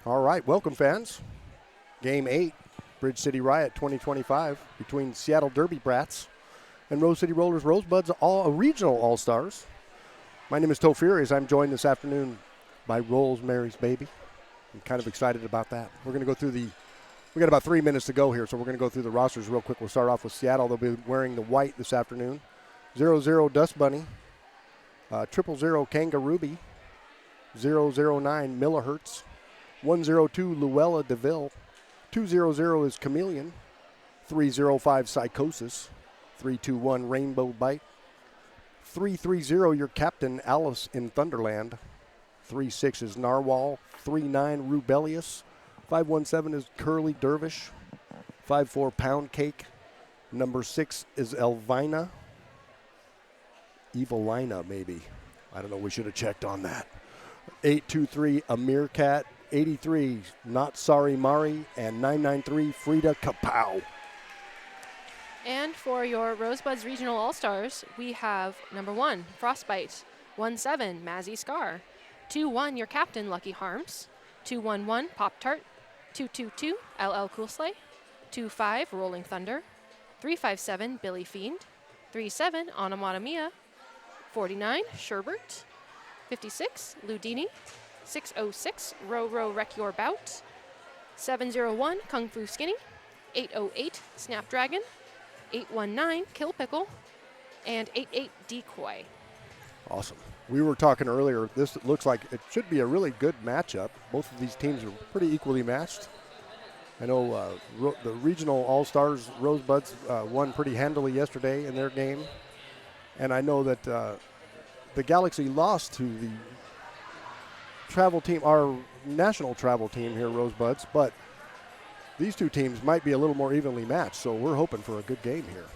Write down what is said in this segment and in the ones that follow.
All right, welcome fans. Game 8, Bridge City Riot 2025 between Seattle Derby Brats and Rose City Rollers Rosebuds, all regional all-stars. My name is Tofurious. I'm joined this afternoon by Rosemary's Baby. I'm kind of excited about that. We're going to go through we got about 3 minutes to go here, so we're going to go through the rosters real quick. We'll start off with Seattle. They'll be wearing the white this afternoon. 0-0 Dust Bunny, 0-0 Kangarooby, 0-0-9 Millihertz, 102 Luella DeVille, 200 is Chameleon, 305 Psychosis, 321 Rainbow Bite, 330 your Captain Alice in Thunderland, 36 is Narwhal, 39 Rubellious, 517 is Curly Dervish, 54 Pound Cake, number 6 is Elvina, Evelina maybe. I don't know, we should have checked on that. 823 Amir Cat, 83 Not Sorry Mari, and 993 Frida Kapow. And for your Rosebuds Regional All-Stars, we have number 1, Frostbite, 17 Mazzy Scar, 21 your Captain Lucky Harms, 211 Pop-Tart, 222 LL Cool Slay, 25 Rolling Thunder, 357 Billy Fiend, 37 Onomatopoeia, 49 Sherbert, 56 Ludini, 606 Row Wreck Your Bout, 701 Kung Fu Skinny, 808 Snapdragon, 819 Kill Pickle, and 88 Decoy. Awesome. We were talking earlier, this looks like it should be a really good matchup. Both of these teams are pretty equally matched. I know the regional all-stars Rosebuds won pretty handily yesterday in their game. And I know that the Galaxy lost to the travel team, our national travel team here, Rosebuds, but these two teams might be a little more evenly matched, so we're hoping for a good game here.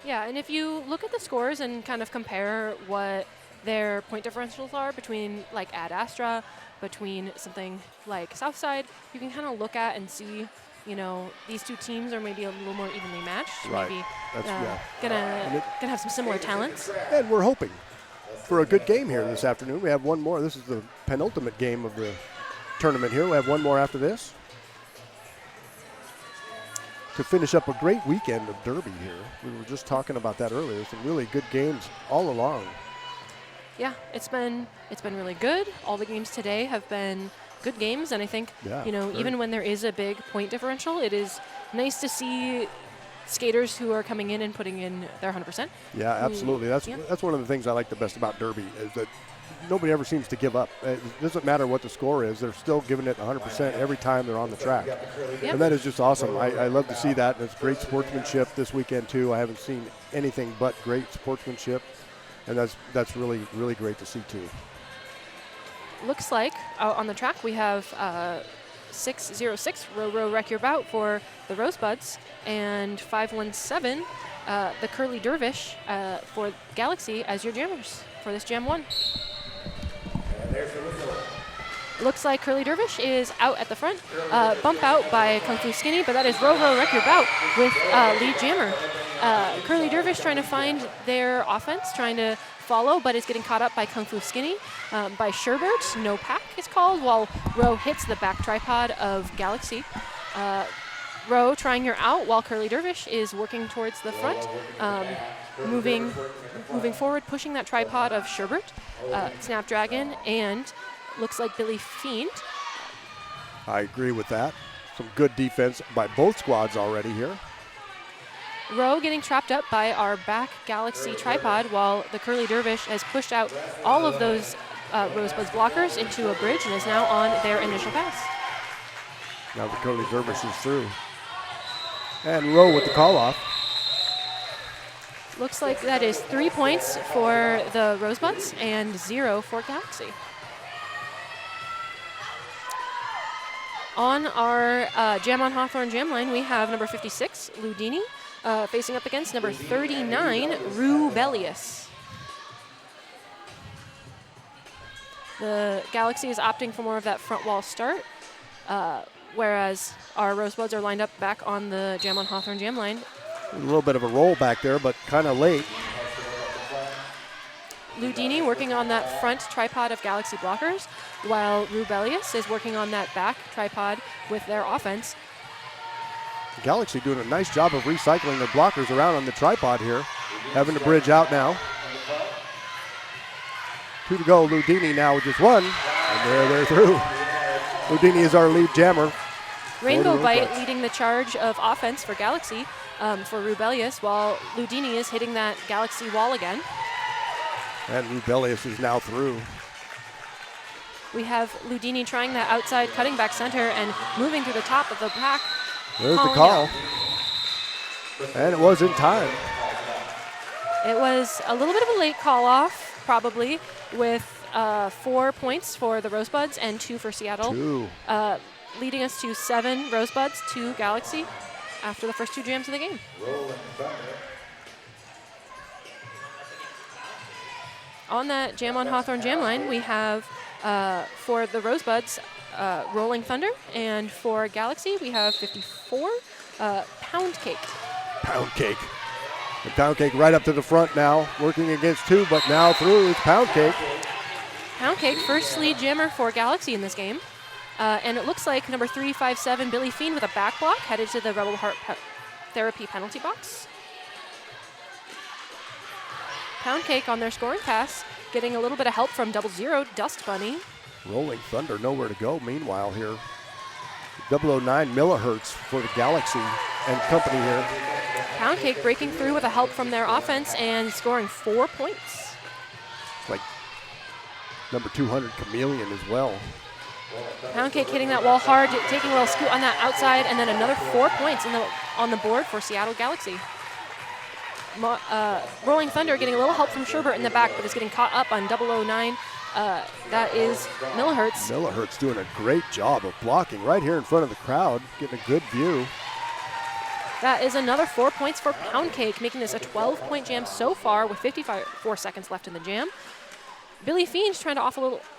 Yeah, and if you look at the scores and kind of compare what their point differentials are between like Ad Astra, between something like Southside, you can kind of look at and see, you know, these two teams are maybe a little more evenly matched. Right. Maybe That's, gonna have some similar talents. And we're hoping for a good game here this afternoon. We have one more. This is the penultimate game of the tournament here. We have one more after this to finish up a great weekend of Derby here. We were just talking about that earlier. Some really good games all along. Yeah, it's been really good. All the games today have been good games, and I think even when there is a big point differential, it is nice to see skaters who are coming in and putting in their 100%. Yeah, absolutely. That's one of the things I like the best about Derby is that nobody ever seems to give up. It doesn't matter what the score is. They're still giving it 100% every time they're on the track. Yep. And that is just awesome. I love to see that. And it's great sportsmanship this weekend, too. I haven't seen anything but great sportsmanship. And that's really, really great to see, too. Looks like on the track we have 606 Row Wreck Your Bout for the Rosebuds, and 517 the Curly Dervish for Galaxy as your jammers for this Jam 1. Looks like Curly Dervish is out at the front, bump out by Kung Fu Skinny, but that is Row Wreck Your Bout with lead jammer. Curly Dervish trying to find their offense, trying to follow, but is getting caught up by Kung Fu Skinny, by Sherbert. No pack is called, while Row hits the back tripod of Galaxy. Row trying her out while Curly Dervish is working towards the front, moving forward, pushing that tripod of Sherbert, Snapdragon, and looks like Billy Fiend. I agree with that. Some good defense by both squads already here. Row getting trapped up by our back Galaxy tripod, while the Curly Dervish has pushed out all of those Rosebuds blockers into a bridge and is now on their initial pass. Now the Curly Dervish is through. And Row with the call off. Looks like that is 3 points for the Rosebuds and 0 for Galaxy. On our Jam on Hawthorne jam line, we have number 56, Ludini, facing up against number 39, Rubellious. The Galaxy is opting for more of that front wall start, whereas our Rosebuds are lined up back on the Jam on Hawthorne jam line. A little bit of a roll back there, but kind of late. Ludini working on that front tripod of Galaxy blockers, while Rubelius is working on that back tripod with their offense. Galaxy doing a nice job of recycling their blockers around on the tripod here. Having to bridge out now. 2 to go. Ludini now with just 1. And they're through. Ludini is our lead jammer. Rainbow Bite leading the charge of offense for Galaxy for Rubelius, while Ludini is hitting that Galaxy wall again. And Rubelius is now through. We have Ludini trying that outside cutting back center and moving through the top of the pack. There's the call. And it was in time. It was a little bit of a late call off, probably, with 4 points for the Rosebuds and 2 for Seattle. 2. Leading us to 7 Rosebuds, 2 Galaxy after the first 2 jams of the game. On that Jam on Hawthorne jam line, we have for the Rosebuds, Rolling Thunder, and for Galaxy, we have 54, Pound Cake. Pound Cake. And Pound Cake right up to the front now, working against 2, but now through is Pound Cake. Pound Cake, first lead jammer for Galaxy in this game. And it looks like number 357, Billy Fiend, with a back block, headed to the Rebel Heart Therapy penalty box. Pound Cake on their scoring pass, getting a little bit of help from 00, Dust Bunny. Rolling Thunder, nowhere to go meanwhile here. 009 millihertz for the Galaxy and company here. Pound Cake breaking through with a help from their offense and scoring 4 points. It's like number 200 Chameleon as well. Pound Cake hitting that wall hard, taking a little scoot on that outside, and then another 4 points on the board for Seattle Galaxy. Rolling Thunder getting a little help from Sherbert in the back, but is getting caught up on 009. That is Millihertz. Millihertz doing a great job of blocking right here in front of the crowd, getting a good view. That is another 4 points for Pound Cake, making this a 12-point jam so far with 54 seconds left in the jam. Billy Fiend's trying to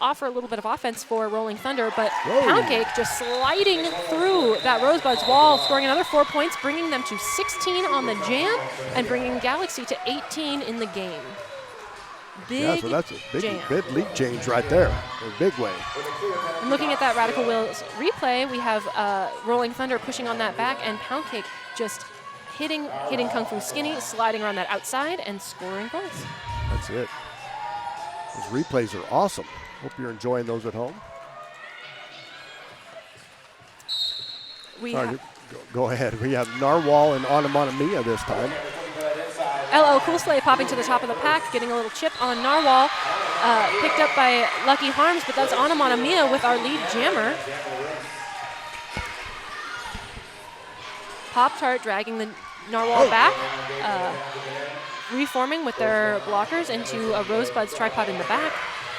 offer a little bit of offense for Rolling Thunder, but Pound Cake just sliding through that Rosebuds wall, scoring another 4 points, bringing them to 16 on the jam and bringing Galaxy to 18 in the game. Big so that's a jam. big lead change right there, in a big way. And looking at that Radical Wheels replay, we have Rolling Thunder pushing on that back and Pound Cake just hitting Kung Fu Skinny, sliding around that outside and scoring points. That's it. Those replays are awesome. Hope you're enjoying those at home. Go ahead. We have Narwhal and Onomatopoeia this time. LO Cool Slay popping to the top of the pack, getting a little chip on Narwhal. Picked up by Lucky Harms, but that's Onomatopoeia with our lead jammer. Pop-Tart dragging the Narwhal back. Reforming with their blockers into a Rosebuds tripod in the back,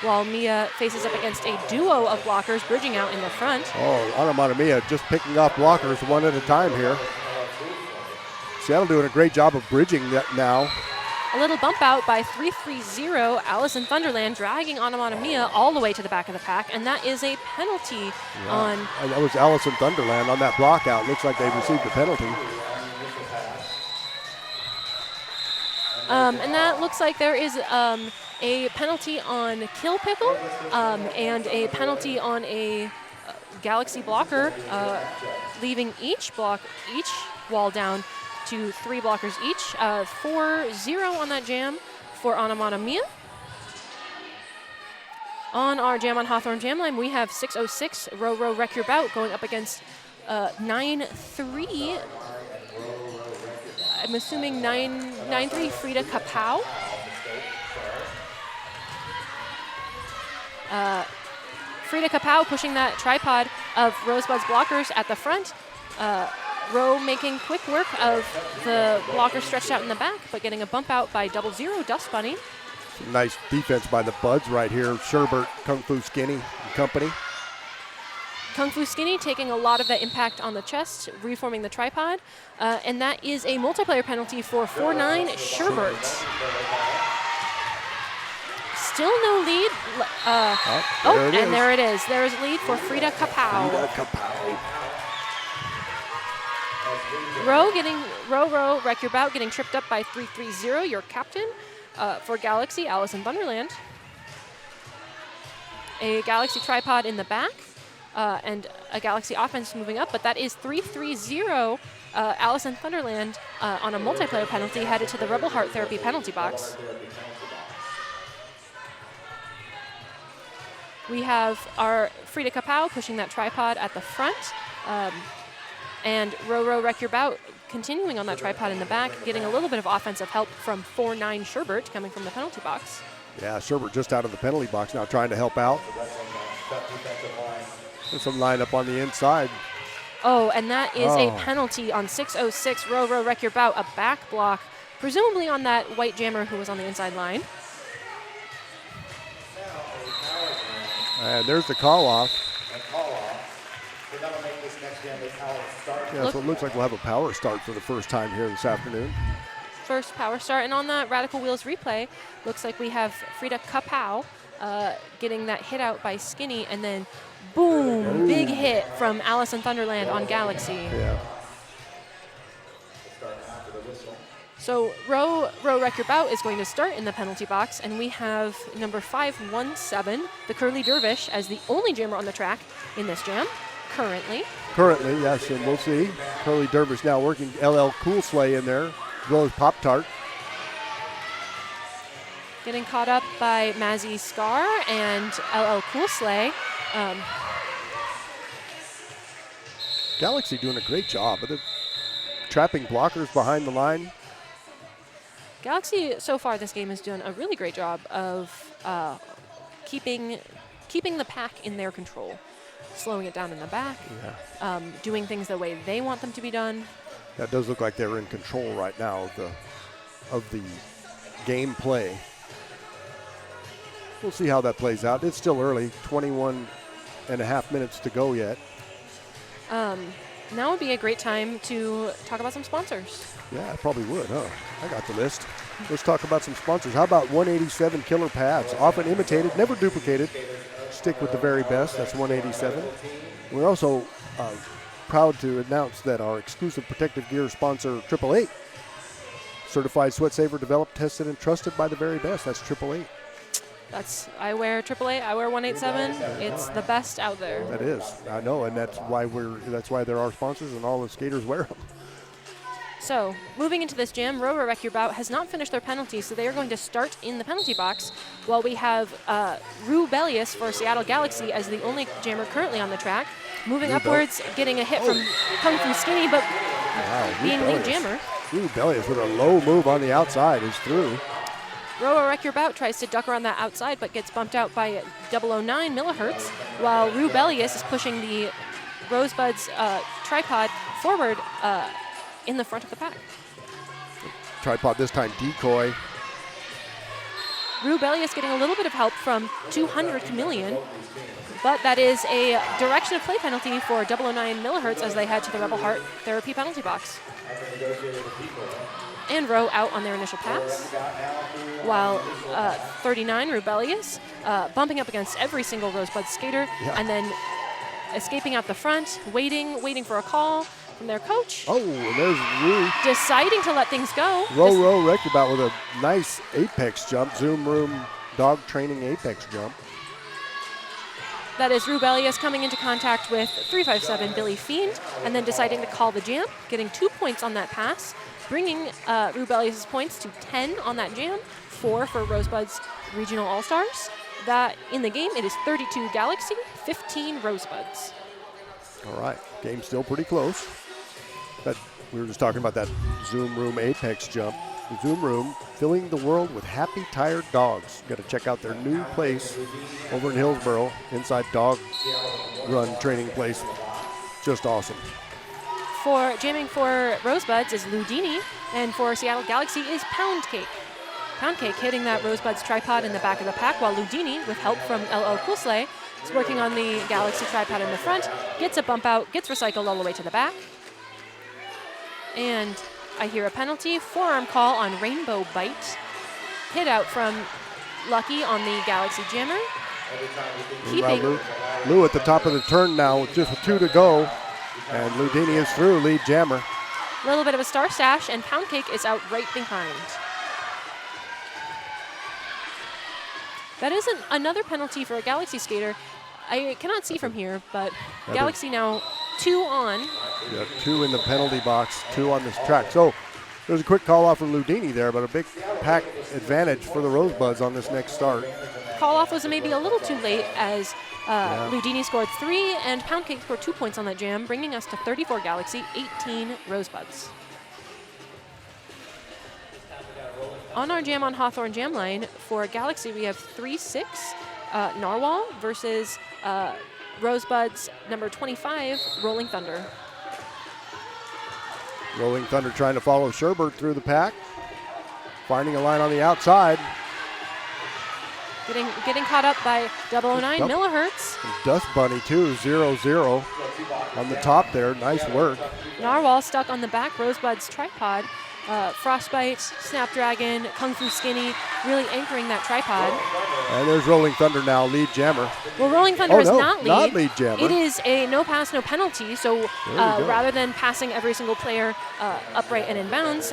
while Mia faces up against a duo of blockers bridging out in the front. Onomatopoeia just picking off blockers one at a time here. Seattle doing a great job of bridging that now. A little bump out by 330, Allison Thunderland dragging Onomatopoeia all the way to the back of the pack, and that is a penalty on... That was Allison Thunderland on that block out. Looks like they received a penalty. And that looks like there is a penalty on Kill Pickle and a penalty on a Galaxy blocker, leaving each wall down to 3 blockers each. 4-0 on that jam for Onomatopoeia. On our Jam on Hawthorne jam line, we have 606, Row Row Wreck Your Bout, going up against 9-3. I'm assuming 9-3 Frida Kapow. Frida Kapow pushing that tripod of Rosebuds blockers at the front. Row making quick work of the blocker stretched out in the back, but getting a bump out by 00, Dust Bunny. Some nice defense by the Buds right here. Sherbert, Kung Fu Skinny and company. Kung Fu Skinny taking a lot of that impact on the chest, reforming the tripod, and that is a multiplayer penalty for 4-9 Sherbert. Still no lead. There it is. There is lead for Frida Kapow. Row Wreck Your Bout getting tripped up by 330, your captain. For Galaxy, Allison Thunderland. A Galaxy tripod in the back, and a Galaxy offense moving up, but that is 3-3-0 Allison Thunderland on a multiplayer penalty headed to the Rebel Heart Therapy penalty box. We have our Frida Kapow pushing that tripod at the front, and Ro Wreck Your Bout continuing on that tripod in the back, getting a little bit of offensive help from 4-9 Sherbert coming from the penalty box. Yeah, Sherbert just out of the penalty box now trying to help out. There's some lineup on the inside. Oh, and that is a penalty on 606 Ro Wreck Your Bout, a back block, presumably on that white jammer who was on the inside line. And there's the call off. Yeah, so it looks like we'll have a power start for the first time here this afternoon. First power start, and on that Radical Wheels replay, looks like we have Frida Kapow getting that hit out by Skinny, and then boom, big hit from Allison Thunderland on Galaxy. Yeah. So Ro Wreck Your Bout is going to start in the penalty box, and we have number 517, the Curly Dervish, as the only jammer on the track in this jam currently. Currently, yes, and we'll see. Curly Dervish now working LL Cool Sleigh in there, as well as Pop Tart. Getting caught up by Mazzy Scar and LL Cool Sleigh. Galaxy doing a great job. They're trapping blockers behind the line. Galaxy, so far this game, has done a really great job of keeping the pack in their control, slowing it down in the back, doing things the way they want them to be done. That does look like they're in control right now of the game play. We'll see how that plays out. It's still early, 21 and a half minutes to go yet. Now would be a great time to talk about some sponsors. Yeah, I probably would, huh? I got the list. Let's talk about some sponsors. How about 187 Killer Pads? Often imitated, never duplicated. Stick with the very best. That's 187. We're also proud to announce that our exclusive protective gear sponsor, 888. Certified sweat saver, developed, tested, and trusted by the very best. That's 888. I wear 888. I wear 187. It's the best out there. That is, I know, and that's why they're our sponsors, and all the skaters wear them. So, moving into this jam, Ro Wreck Your Bout has not finished their penalty, so they are going to start in the penalty box, while we have Rubelius for Seattle Galaxy as the only jammer currently on the track. Moving upwards, getting a hit coming from Skinny, but being lead jammer. Rubelius with a low move on the outside is through. Ro Wreck Your Bout tries to duck around that outside, but gets bumped out by 009 millihertz, while Rubelius is pushing the Rosebuds tripod forward in the front of the pack. Tripod this time decoy. Rubelius getting a little bit of help from 200 Chameleon, but that is a direction of play penalty for 009 millihertz as they head to the Rebel Heart Therapy penalty box. And Ro out on their initial pass, while 39 Rubelius bumping up against every single Rosebud skater, and then escaping out the front, waiting for a call from their coach. Oh, and there's Rue. Deciding to let things go. Ro Wreck Your Bout with a nice apex jump, Zoom Room dog training apex jump. That is Rubelius coming into contact with 357 Billy Fiend, and then deciding to call the jam, getting 2 points on that pass, bringing Rubelius' points to 10 on that jam, 4 for Rosebuds Regional All-Stars. That, in the game, it is 32 Galaxy, 15 Rosebuds. All right, game's still pretty close. We were just talking about that Zoom Room apex jump. The Zoom Room filling the world with happy, tired dogs. Got to check out their new place over in Hillsboro, inside Dog Run training place. Just awesome. For jamming for Rosebuds is Ludini, and for Seattle Galaxy is Pound Cake. Pound Cake hitting that Rosebuds tripod in the back of the pack, while Ludini, with help from LL Cool Sleigh, is working on the Galaxy tripod in the front, gets a bump out, gets recycled all the way to the back. And I hear a penalty, forearm call on Rainbow Bite. Hit out from Lucky on the Galaxy jammer. Lou at the top of the turn now with just 2 to go. And Ludini is through, lead jammer. A little bit of a star stash, and Pound Cake is out right behind. That is another penalty for a Galaxy skater. I cannot see from here, but Galaxy now 2 on. Yeah, 2 in the penalty box, 2 on this track. So there's a quick call off from Ludini there, but a big pack advantage for the Rosebuds on this next start. Call off was maybe a little too late as Ludini scored 3 and Pound Cake scored 2 points on that jam, bringing us to 34 Galaxy, 18 Rosebuds. On our jam on Hawthorne jam line, for Galaxy we have 3-6 Narwhal versus Rosebuds number 25, Rolling Thunder. Rolling Thunder trying to follow Sherbert through the pack. Finding a line on the outside. Getting caught up by 009 millihertz. And Dust Bunny too, 0-0 on the top there. Nice work. Narwhal stuck on the back Rosebuds tripod. Frostbite, Snapdragon, Kung Fu Skinny, really anchoring that tripod. And there's Rolling Thunder now, lead jammer. Well, Rolling Thunder is not lead jammer. It is a no pass, no penalty. So rather than passing every single player upright and inbounds,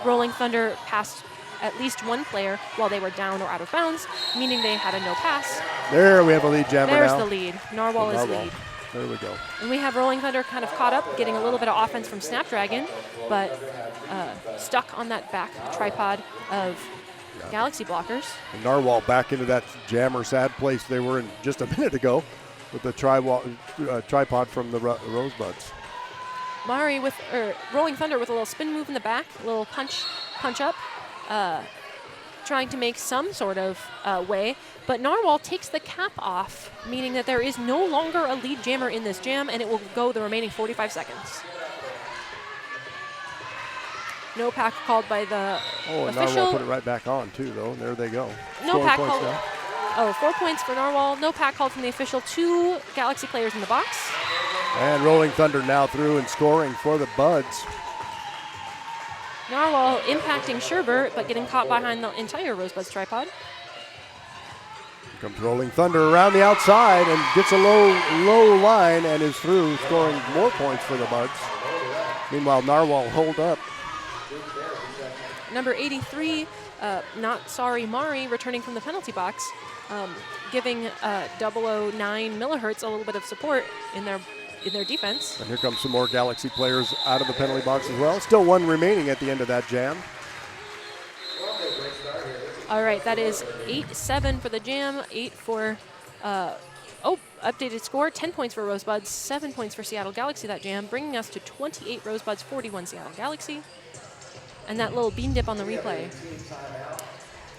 Rolling Thunder passed at least one player while they were down or out of bounds, meaning they had a no pass. There we have a lead jammer now. There's the lead. Narwhal is lead. There we go. And we have Rolling Thunder kind of caught up, getting a little bit of offense from Snapdragon, but stuck on that back tripod of Galaxy blockers. And Narwhal back into that jammer sad place they were in just a minute ago with the tripod from the Rosebuds. Rolling Thunder with a little spin move in the back, a little punch up, trying to make some sort of way. But Narwhal takes the cap off, meaning that there is no longer a lead jammer in this jam, and it will go the remaining 45 seconds. No pack called by the and official. Narwhal put it right back on too, though. There they go. No pack called. 4 points for Narwhal. No pack called from the official. 2 Galaxy players in the box. And Rolling Thunder now through and scoring for the Buds. Narwhal impacting Sherbert, but getting caught behind the entire Rosebuds tripod. Comes Rolling Thunder around the outside and gets a low line and is through, scoring more points for the Buds. Meanwhile, Narwhal holed up. Number 83, Not Sorry Mari, returning from the penalty box, giving 009 millihertz a little bit of support in their defense. And here comes some more Galaxy players out of the penalty box as well. Still 1 remaining at the end of that jam. All right, that is 8-7 for the jam, 8 for, updated score, 10 points for Rosebuds, 7 points for Seattle Galaxy that jam, bringing us to 28 Rosebuds, 41 Seattle Galaxy. And that little bean dip on the replay.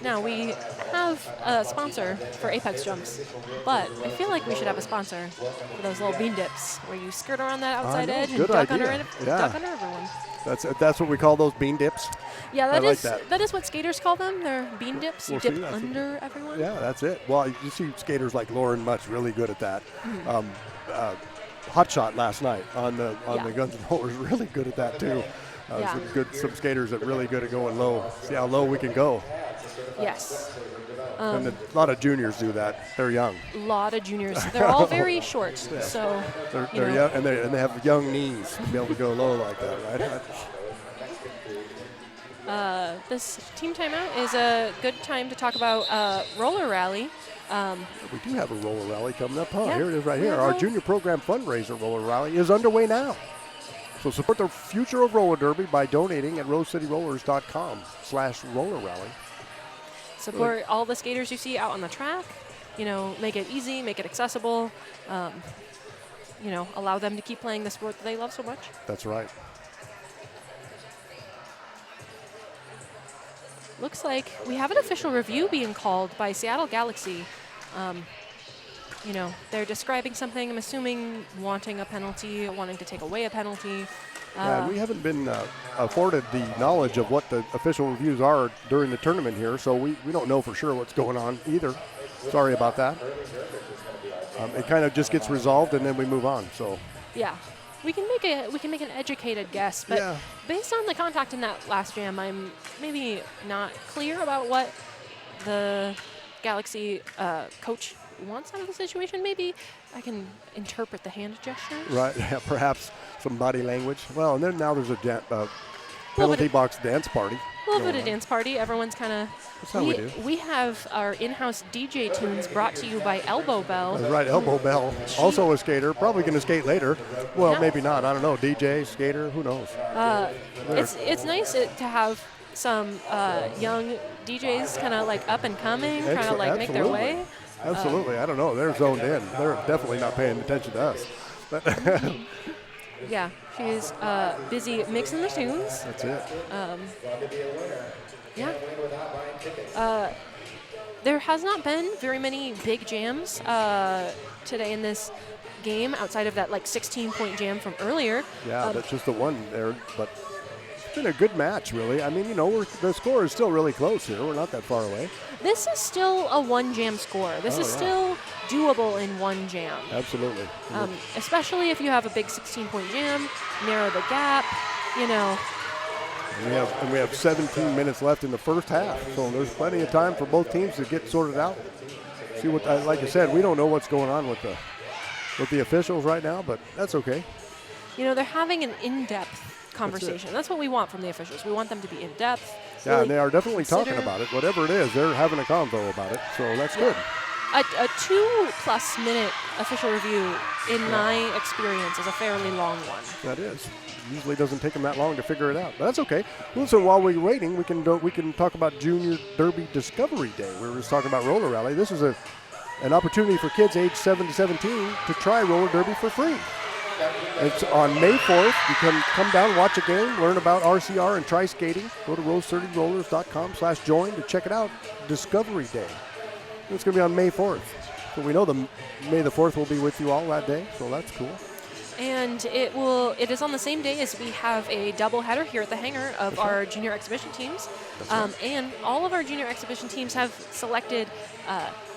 Now, we have a sponsor for Apex Jumps, but I feel like we should have a sponsor for those little bean dips where you skirt around that outside edge and duck under everyone. That's what we call those bean dips. Yeah, that is what skaters call them. They're bean dips. You dip under everyone. Yeah, that's it. Well, you see skaters like Lauren Much really good at that. Hot Shot last night on the Guns N' Rollers, really good at that too. Some skaters that really good at going low. See how low we can go. Yes. And a lot of juniors do that. They're young. A lot of juniors. They're all very short. So they're young, and they have young knees to be able to go low like that, right? This team timeout is a good time to talk about Roller Rally. We do have a roller rally coming up, huh? Yeah. Here it is right here. Our junior program fundraiser roller rally is underway now. So support the future of roller derby by donating at rosecityrollers.com/roller rally. Support all the skaters you see out on the track. Make it easy, make it accessible. Allow them to keep playing the sport that they love so much. That's right. Looks like we have an official review being called by Seattle Galaxy. They're describing something, I'm assuming wanting a penalty, wanting to take away a penalty. We haven't been afforded the knowledge of what the official reviews are during the tournament here, so we don't know for sure what's going on either. Sorry about that. It kind of just gets resolved and then we move on. So yeah, we can make an educated guess, but based on the contact in that last jam, I'm maybe not clear about what the Galaxy coach wants out of the situation. Maybe I can interpret the hand gestures. Right, perhaps some body language. Well, and then now there's a penalty box dance party. A little bit of dance party. Everyone's kind of. That's how we do. We have our in-house DJ tunes brought to you by Elbow Bell. That's right, Elbow Bell. Also a skater. Probably going to skate later. Well, maybe not. I don't know. DJ, skater, who knows? It's nice to have some young DJs kind of like up and coming, trying to like make their way. Absolutely. I don't know. They're zoned in. They're definitely not paying attention to us. Yeah, she's busy mixing the tunes. That's it. There has not been very many big jams today in this game outside of that like 16-point jam from earlier. Yeah, that's just the one there, but it's been a good match, really. I mean, the score is still really close here. We're not that far away. This is still a one-jam score. This is still doable in one jam. Absolutely. Especially if you have a big 16-point jam, narrow the gap, And we have 17 minutes left in the first half, so there's plenty of time for both teams to get sorted out. See what, like I said, we don't know what's going on with the officials right now, but that's okay. They're having an in-depth conversation. That's what we want from the officials. We want them to be in-depth. Yeah, really and they are definitely talking about it. Whatever it is, they're having a convo about it, so that's good. A 2+ minute official review, in my experience, is a fairly long one. That is. Usually doesn't take them that long to figure it out, but that's okay. Well, so while we're waiting, we can talk about Junior Derby Discovery Day. We were just talking about roller rally. This is an opportunity for kids aged 7 to 17 to try roller derby for free. It's on May 4th. You can come down, watch a game, learn about RCR and try skating. Go to rose30rollers.com/join to check it out. Discovery Day. It's going to be on May 4th. So we know May the 4th will be with you all that day, so that's cool. And it is on the same day as we have a doubleheader here at the hangar of our junior exhibition teams. And all of our junior exhibition teams have selected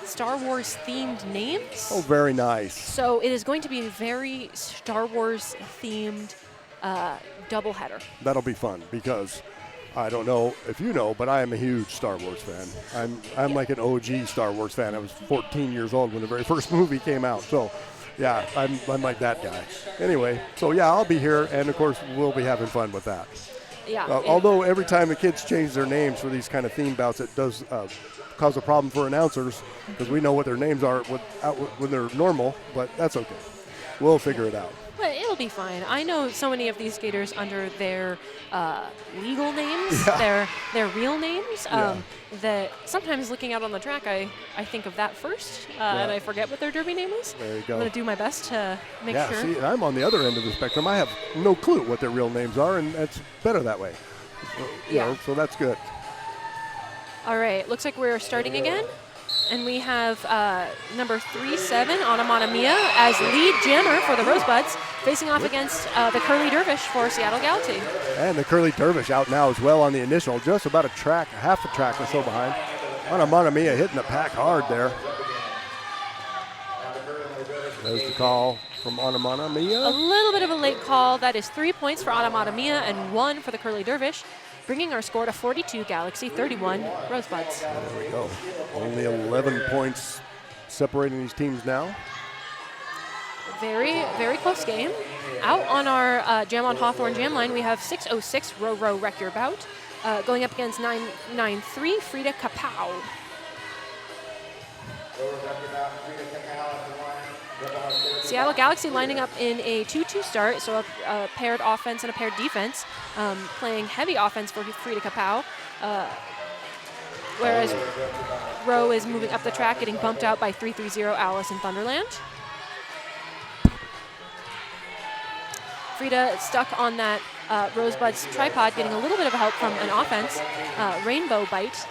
Star Wars themed names. Oh, very nice. So it is going to be a very Star Wars themed doubleheader. That'll be fun because I don't know if you know, but I am a huge Star Wars fan. I'm like an OG Star Wars fan. I was 14 years old when the very first movie came out. So, yeah, I'm like that guy. Anyway, so yeah, I'll be here, and of course we'll be having fun with that. Yeah. Although every time the kids change their names for these kind of theme bouts, it does cause a problem for announcers because we know what their names are when they're normal, but that's okay. We'll figure it out. But it'll be fine. I know so many of these skaters under their legal names, their real names, that sometimes looking out on the track, I think of that first, and I forget what their derby name is. There you go. I'm going to do my best to make sure. Yeah, see, I'm on the other end of the spectrum. I have no clue what their real names are, and it's better that way. So that's good. All right, looks like we're starting again. And we have number 37, Anamana Mia, as lead jammer for the Rosebuds, facing off against the Curly Dervish for Seattle Galaxy. And the Curly Dervish out now as well on the initial, just about half a track or so behind. Anamana Mia hitting the pack hard there. There's the call from Anamana Mia. A little bit of a late call. That is 3 points for Anamana Mia and 1 for the Curly Dervish, bringing our score to 42 Galaxy, 31 Rosebuds. There we go. Only 11 points separating these teams now. Very, very close game. Out on our Jam on Hawthorne jam line, we have 606 Row Wreck Your Bout going up against 993 Frida Kapow. Seattle Galaxy lining up in a 2-2 start, so a paired offense and a paired defense, playing heavy offense for Frida Kapow, whereas Row is moving up the track, getting bumped out by 330 Alice in Thunderland. Frida stuck on that Rosebud's tripod, getting a little bit of help from an offense. Rainbow Bite,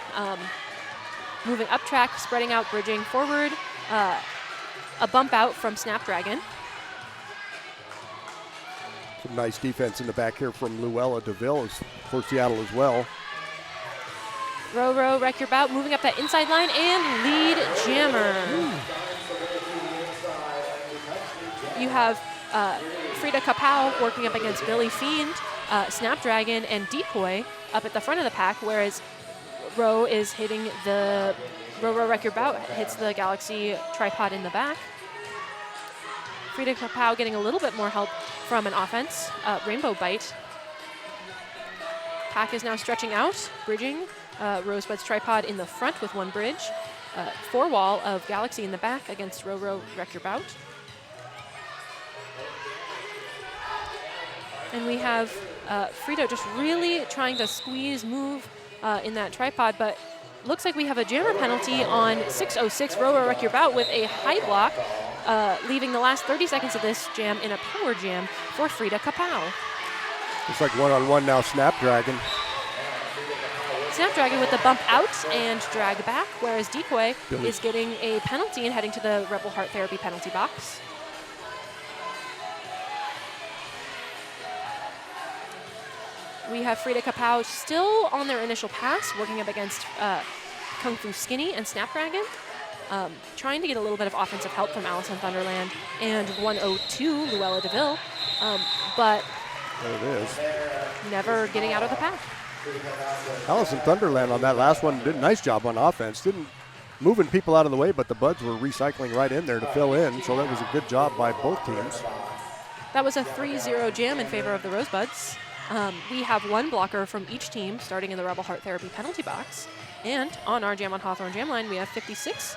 moving up track, spreading out, bridging forward. A bump out from Snapdragon. Some nice defense in the back here from Luella DeVille for Seattle as well. Row, Wreck Your Bout, moving up that inside line, and lead jammer. You have Frida Kapow working up against Billy Fiend, Snapdragon, and Decoy up at the front of the pack, whereas Row is hitting the Row, Wreck Your Bout, hits the Galaxy tripod in the back. Frida Kapow getting a little bit more help from an offense, Rainbow Bite. pack is now stretching out, bridging. Rosebud's tripod in the front with one bridge. 4 wall of Galaxy in the back against Row Wreck Your Bout. And we have Frito just really trying to squeeze, move in that tripod, but looks like we have a jammer penalty on 606 Row Wreck Your Bout with a high block, leaving the last 30 seconds of this jam in a power jam for Frida Kapow. It's like one-on-one now, Snapdragon. Snapdragon with the bump out and drag back, whereas Decoy is getting a penalty and heading to the Rebel Heart Therapy penalty box. We have Frida Kapow still on their initial pass, working up against Kung Fu Skinny and Snapdragon, trying to get a little bit of offensive help from Allison Thunderland and 102 Luella DeVille, but there it is. Never getting out of the pack. Allison Thunderland on that last one did a nice job on offense. Didn't moving people out of the way, but the Buds were recycling right in there to fill in, so that was a good job by both teams. That was a 3-0 jam in favor of the Rosebuds. We have one blocker from each team starting in the Rebel Heart Therapy penalty box. And on our Jam on Hawthorne jam line, we have 56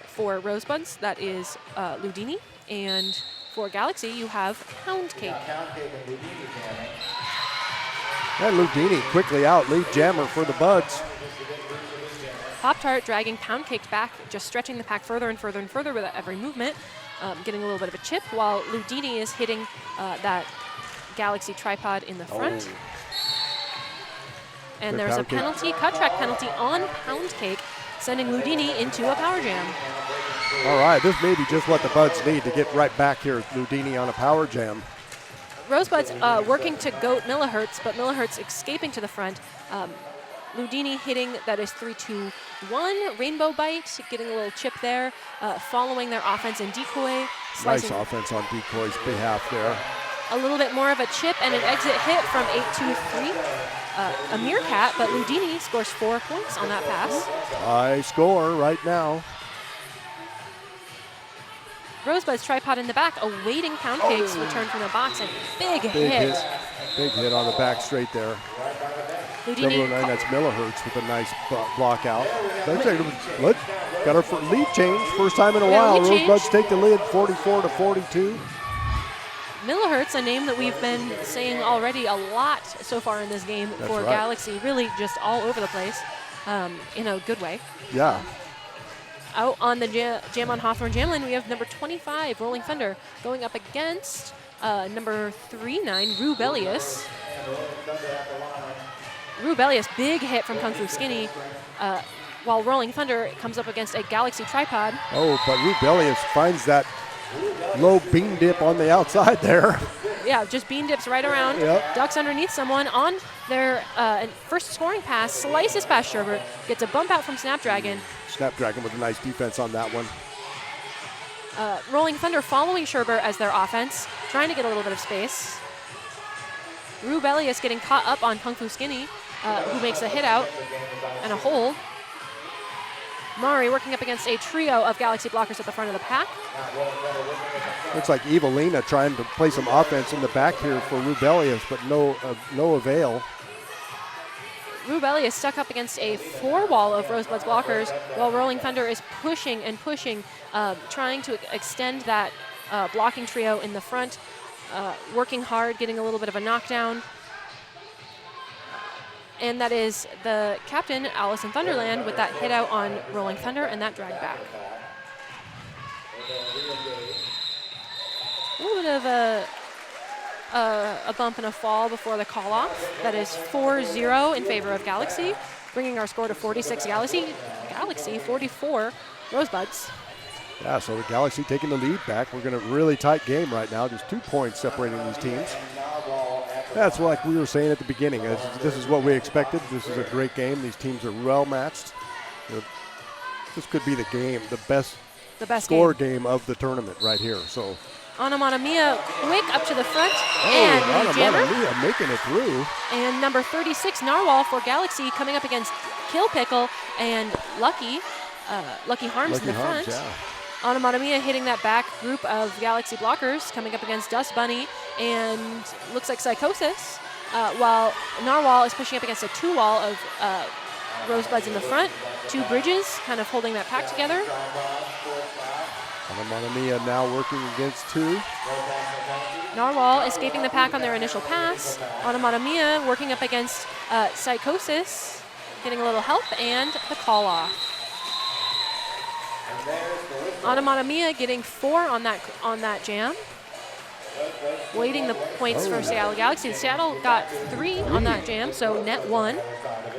for Rosebuds. That is Ludini. And for Galaxy, you have Pound Cake. And Ludini quickly out, lead jammer for the Buds. Pop-Tart dragging Pound Cake back, just stretching the pack further and further and further with every movement, getting a little bit of a chip, while Ludini is hitting that Galaxy tripod in the front. Oh. And there's a penalty, cut track penalty on Pound Cake, sending Ludini into a power jam. All right, this may be just what the Buds need to get right back here with Ludini on a power jam. Rosebuds working to goat Millihertz, but Millihertz escaping to the front. Ludini hitting, that is 3-2-1, Rainbow Bite, getting a little chip there, following their offense in Decoy. Nice offense on Decoy's behalf there. A little bit more of a chip and an exit hit from 8-2-3. A Meerkat, but Ludini scores 4 points on that pass. High score right now. Rosebud's tripod in the back, awaiting Pound Cake's return from the box, and big hit. Big hit on the back straight there. Ludini, that's Millihertz with a nice block out. Got our lead change, first time in a while. Rosebuds take the lead, 44-42. Millihertz, a name that we've been saying already a lot so far in this game for Galaxy, really just all over the place in a good way. Yeah. Out on the Jam on Hawthorne jam line, we have number 25, Rolling Thunder, going up against number 39, Rubelius. Rubelius, big hit from Kung Fu Skinny, while Rolling Thunder comes up against a Galaxy tripod. Oh, but Rubelius finds that low beam dip on the outside there. Yeah, just beam dips right around, ducks underneath someone on their first scoring pass, slices past Sherbert, gets a bump out from Snapdragon. Snapdragon with a nice defense on that one. Rolling Thunder following Sherbert as their offense, trying to get a little bit of space. Rubelius getting caught up on Kung Fu Skinny, who makes a hit out and a hold. Mari working up against a trio of Galaxy blockers at the front of the pack. Looks like Evelina trying to play some offense in the back here for Rubelius, but no avail. Rubelius stuck up against a 4-wall of Rosebuds blockers, while Rolling Thunder is pushing and pushing, trying to extend that blocking trio in the front, working hard, getting a little bit of a knockdown. And that is the captain, Allison Thunderland, with that hit out on Rolling Thunder and that drag back. A little bit of a bump and a fall before the call off. That is 4-0 in favor of Galaxy, bringing our score to 46 Galaxy, 44 Rosebuds. Yeah, so the Galaxy taking the lead back. We're going to really tight game right now. Just 2 points separating these teams. That's like we were saying at the beginning. This is what we expected. This is a great game. These teams are well matched. This could be the game, the best score game of the tournament right here. So Anamana quick up to the front, and Anamana making it through. And number 36, Narwhal for Galaxy, coming up against Kill Pickle and Lucky Harms in the front. Yeah. Anamana hitting that back group of Galaxy blockers, coming up against Dust Bunny and looks like Psychosis. while Narwhal is pushing up against a 2-wall of Rosebuds in the front. 2 bridges kind of holding that pack together. Mia now working against 2. Narwhal escaping the pack on their initial pass. Mia working up against Psychosis, getting a little help, and the call off. Mia getting 4 on that jam. Waiting the points for Seattle Galaxy. Seattle got 3 on that jam, so net 1.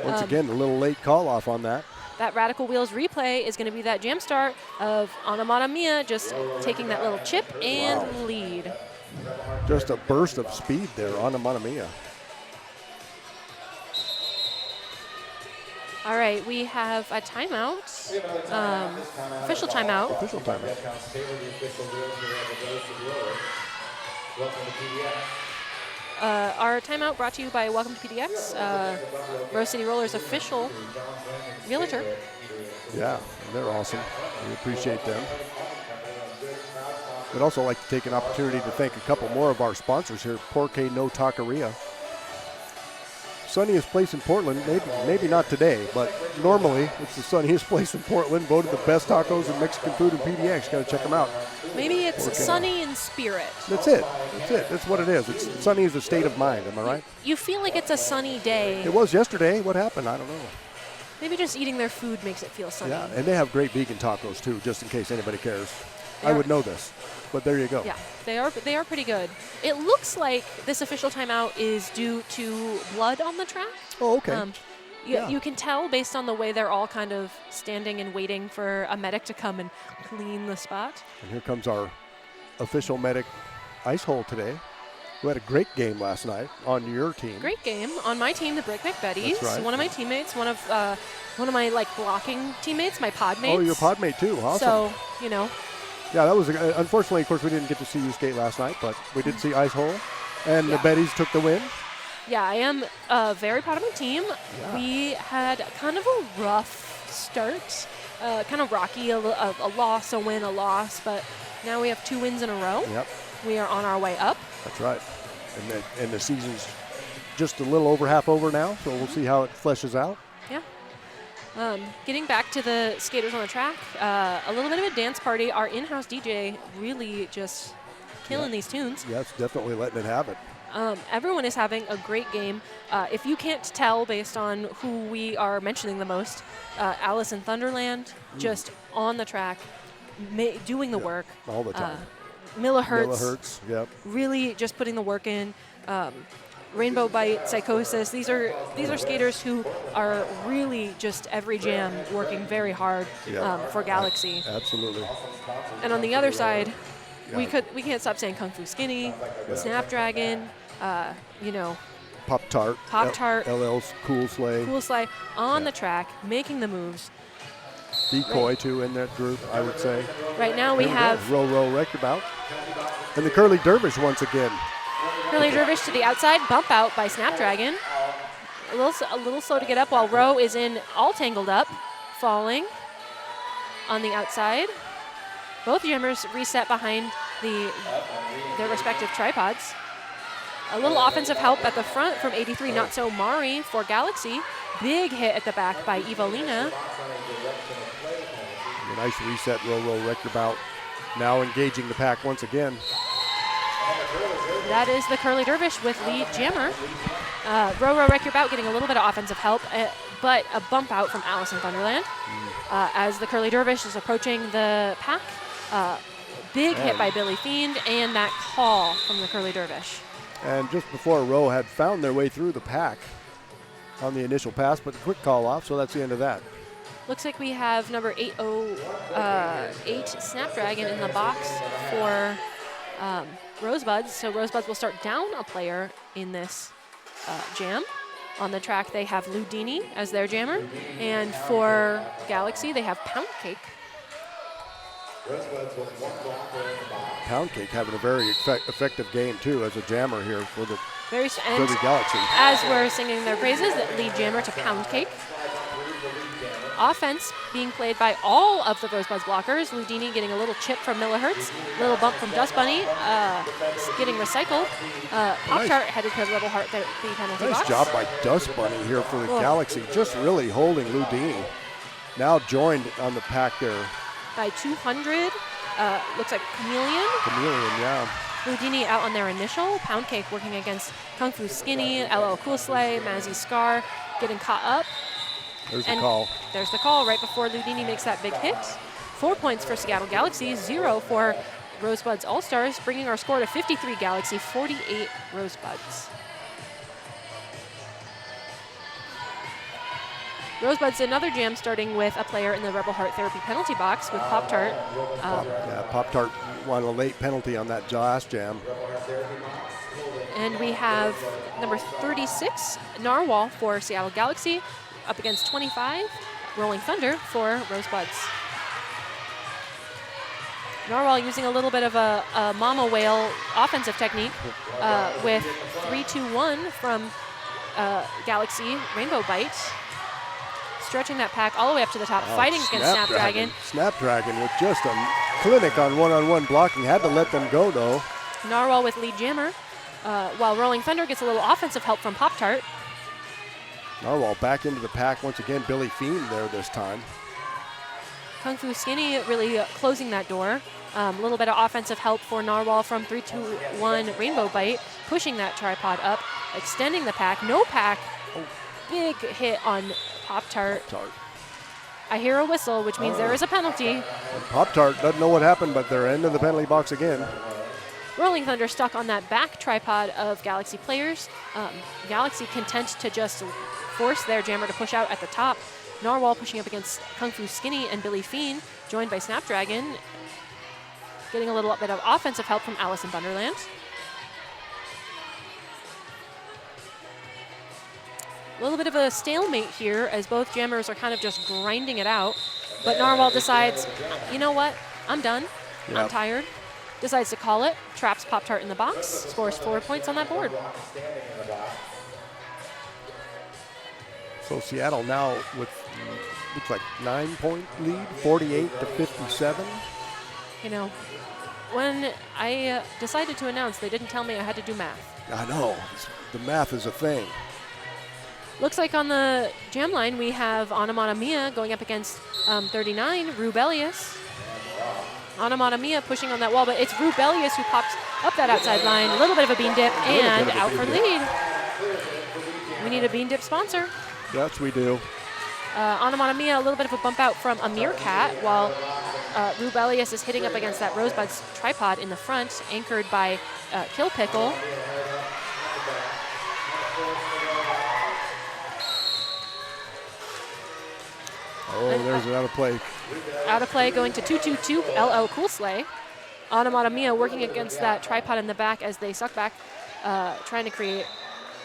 Once again, a little late call off on that. That Radical Wheels replay is going to be that jam start of Mia just taking that little chip and lead. Just a burst of speed there, Mia. All right, we have a timeout, official timeout. Official timeout. Our timeout brought to you by Welcome to PDX, Rose City Rollers official realtor. Yeah, they're awesome. We appreciate them. We'd also like to take an opportunity to thank a couple more of our sponsors here. Porque No Taqueria. Sunniest place in Portland, maybe not today, but normally it's the sunniest place in Portland. Voted the best tacos and Mexican food in PDX. Got to check them out. Maybe it's Porque sunny in spirit. That's it. That's what it is. Sunny is a state of mind. Am I right? You feel like it's a sunny day. It was yesterday. What happened? I don't know. Maybe just eating their food makes it feel sunny. Yeah, and they have great vegan tacos too, just in case anybody cares. I would know this, but there you go. Yeah, they are pretty good. It looks like this official timeout is due to blood on the track. Oh, okay. You can tell based on the way they're all kind of standing and waiting for a medic to come and clean the spot. And here comes our official medic, Ice Hole, today, who had a great game last night on your team. Great game on my team, the Breakneck Betties. That's right. One of my teammates, one of my blocking teammates, my pod mates. Oh, your pod mate too. Awesome. So Yeah, that was unfortunately, of course, we didn't get to see you skate last night, but we did see Ice Hole, and the Betties took the win. Yeah, I am very proud of my team. Yeah. We had kind of a rough start, kind of rocky, a loss, a win, a loss, but now we have 2 wins in a row. Yep. We are on our way up. That's right. And the season's just a little over half over now, so we'll see how it fleshes out. Yeah. Getting back to the skaters on the track, a little bit of a dance party. Our in-house DJ really just killing these tunes. Yeah, it's definitely letting it have it. Everyone is having a great game. If you can't tell based on who we are mentioning the most, Alice in Thunderland, just on the track, doing the work. All the time. Millihertz, yep. Really just putting the work in. Rainbow Bite, Psychosis, these are skaters who are really just every jam working very hard for Galaxy. Absolutely. And on the other side, we can't stop saying Kung Fu Skinny, Snapdragon, Pop-Tart, LL's Cool Sleigh on the track, making the moves. Decoy too in that group, I would say. Right now we have Row Record Bout. And the Curly Dervish once again. Curly Dervish to the outside, bump out by Snapdragon. A little slow to get up while Row is in all tangled up, falling on the outside. Both jammers reset behind their respective tripods. A little offensive help at the front from 83 Not So Mari for Galaxy. Big hit at the back by Evelina. A nice reset, Row Record Bout. Now engaging the pack once again. That is the Curly Dervish with lead jammer. Row Wreck Your Bout getting a little bit of offensive help, but a bump out from Alice in Thunderland. As the Curly Dervish is approaching the pack. Big hit by Billy Fiend and that call from the Curly Dervish. And just before Row had found their way through the pack on the initial pass, but the quick call off, so that's the end of that. Looks like we have number 808 Snapdragon in the box for Rosebuds. So Rosebuds will start down a player in this jam. On the track, they have Ludini as their jammer. And for Galaxy, they have Pound Cake. Pound Cake having a very effective game, too, as a jammer here for the Derby Galaxy. As we're singing their praises, lead jammer to Pound Cake. Offense being played by all of the Rosebuds blockers. Ludini getting a little chip from Millihertz, little bump from Dust Bunny, getting recycled. Pop-Tart headed to Rebel Heart the penalty box. Nice job by Dust Bunny here for the Galaxy, just really holding Ludini. Now joined on the pack there. By 200, looks like Chameleon. Chameleon, yeah. Ludini out on their initial. Pound Cake working against Kung Fu Skinny, LL Cool Slay, Mazzy Scar getting caught up. There's the call. There's the call right before Ludini makes that big hit. 4 points for Seattle Galaxy, 0 for Rosebuds All-Stars, bringing our score to 53 Galaxy, 48 Rosebuds. Rosebuds another jam starting with a player in the Rebel Heart Therapy penalty box with Pop-Tart. Yeah, Pop-Tart won a late penalty on that last jam. And we have number 36, Narwhal for Seattle Galaxy, up against 25, Rolling Thunder for Rosebuds. Narwhal using a little bit of a mama whale offensive technique with 3-2-1 from Galaxy Rainbow Bite. Stretching that pack all the way up to the top, fighting against Snapdragon. Snapdragon with just a clinic on one-on-one blocking. Had to let them go, though. Narwhal with lead jammer, while Rolling Thunder gets a little offensive help from Pop-Tart. Narwhal back into the pack once again. Billy Fiend there this time. Kung Fu Skinny really closing that door. A little bit of offensive help for Narwhal from 3-2-1 Rainbow Bite, pushing that tripod up, extending the pack. No pack. Big hit on Pop-Tart. I hear a whistle, which means there is a penalty. Pop-Tart doesn't know what happened, but they're into the penalty box again. Rolling Thunder stuck on that back tripod of Galaxy players. Galaxy content to just force their jammer to push out at the top. Narwhal pushing up against Kung Fu Skinny and Billy Fiend, joined by Snapdragon. Getting a little bit of offensive help from Alice in Thunderland. A little bit of a stalemate here as both jammers are kind of just grinding it out. But Narwhal decides, you know what? I'm done. Yep. I'm tired. Decides to call it. Traps Pop-Tart in the box. Scores 4 points on that board. So Seattle now with, looks like 9-point lead, 48-57. You know, when I decided to announce, they didn't tell me I had to do math. I know. The math is a thing. Looks like on the jam line we have Anamata Mia going up against 39, Rubelius. Anamata Mia pushing on that wall, but it's Rubelius who pops up that outside line. A little bit of a bean dip and out for lead. We need a bean dip sponsor. Yes, we do. Anamata Mia, a little bit of a bump out from a Meerkat, while Rubelius is hitting up against that Rosebuds tripod in the front, anchored by Kill Pickle. Oh, there's an out of play. Out of play going to 2-2-2 LL Cool Slay. Anamata Mia working against that tripod in the back as they suck back, trying to create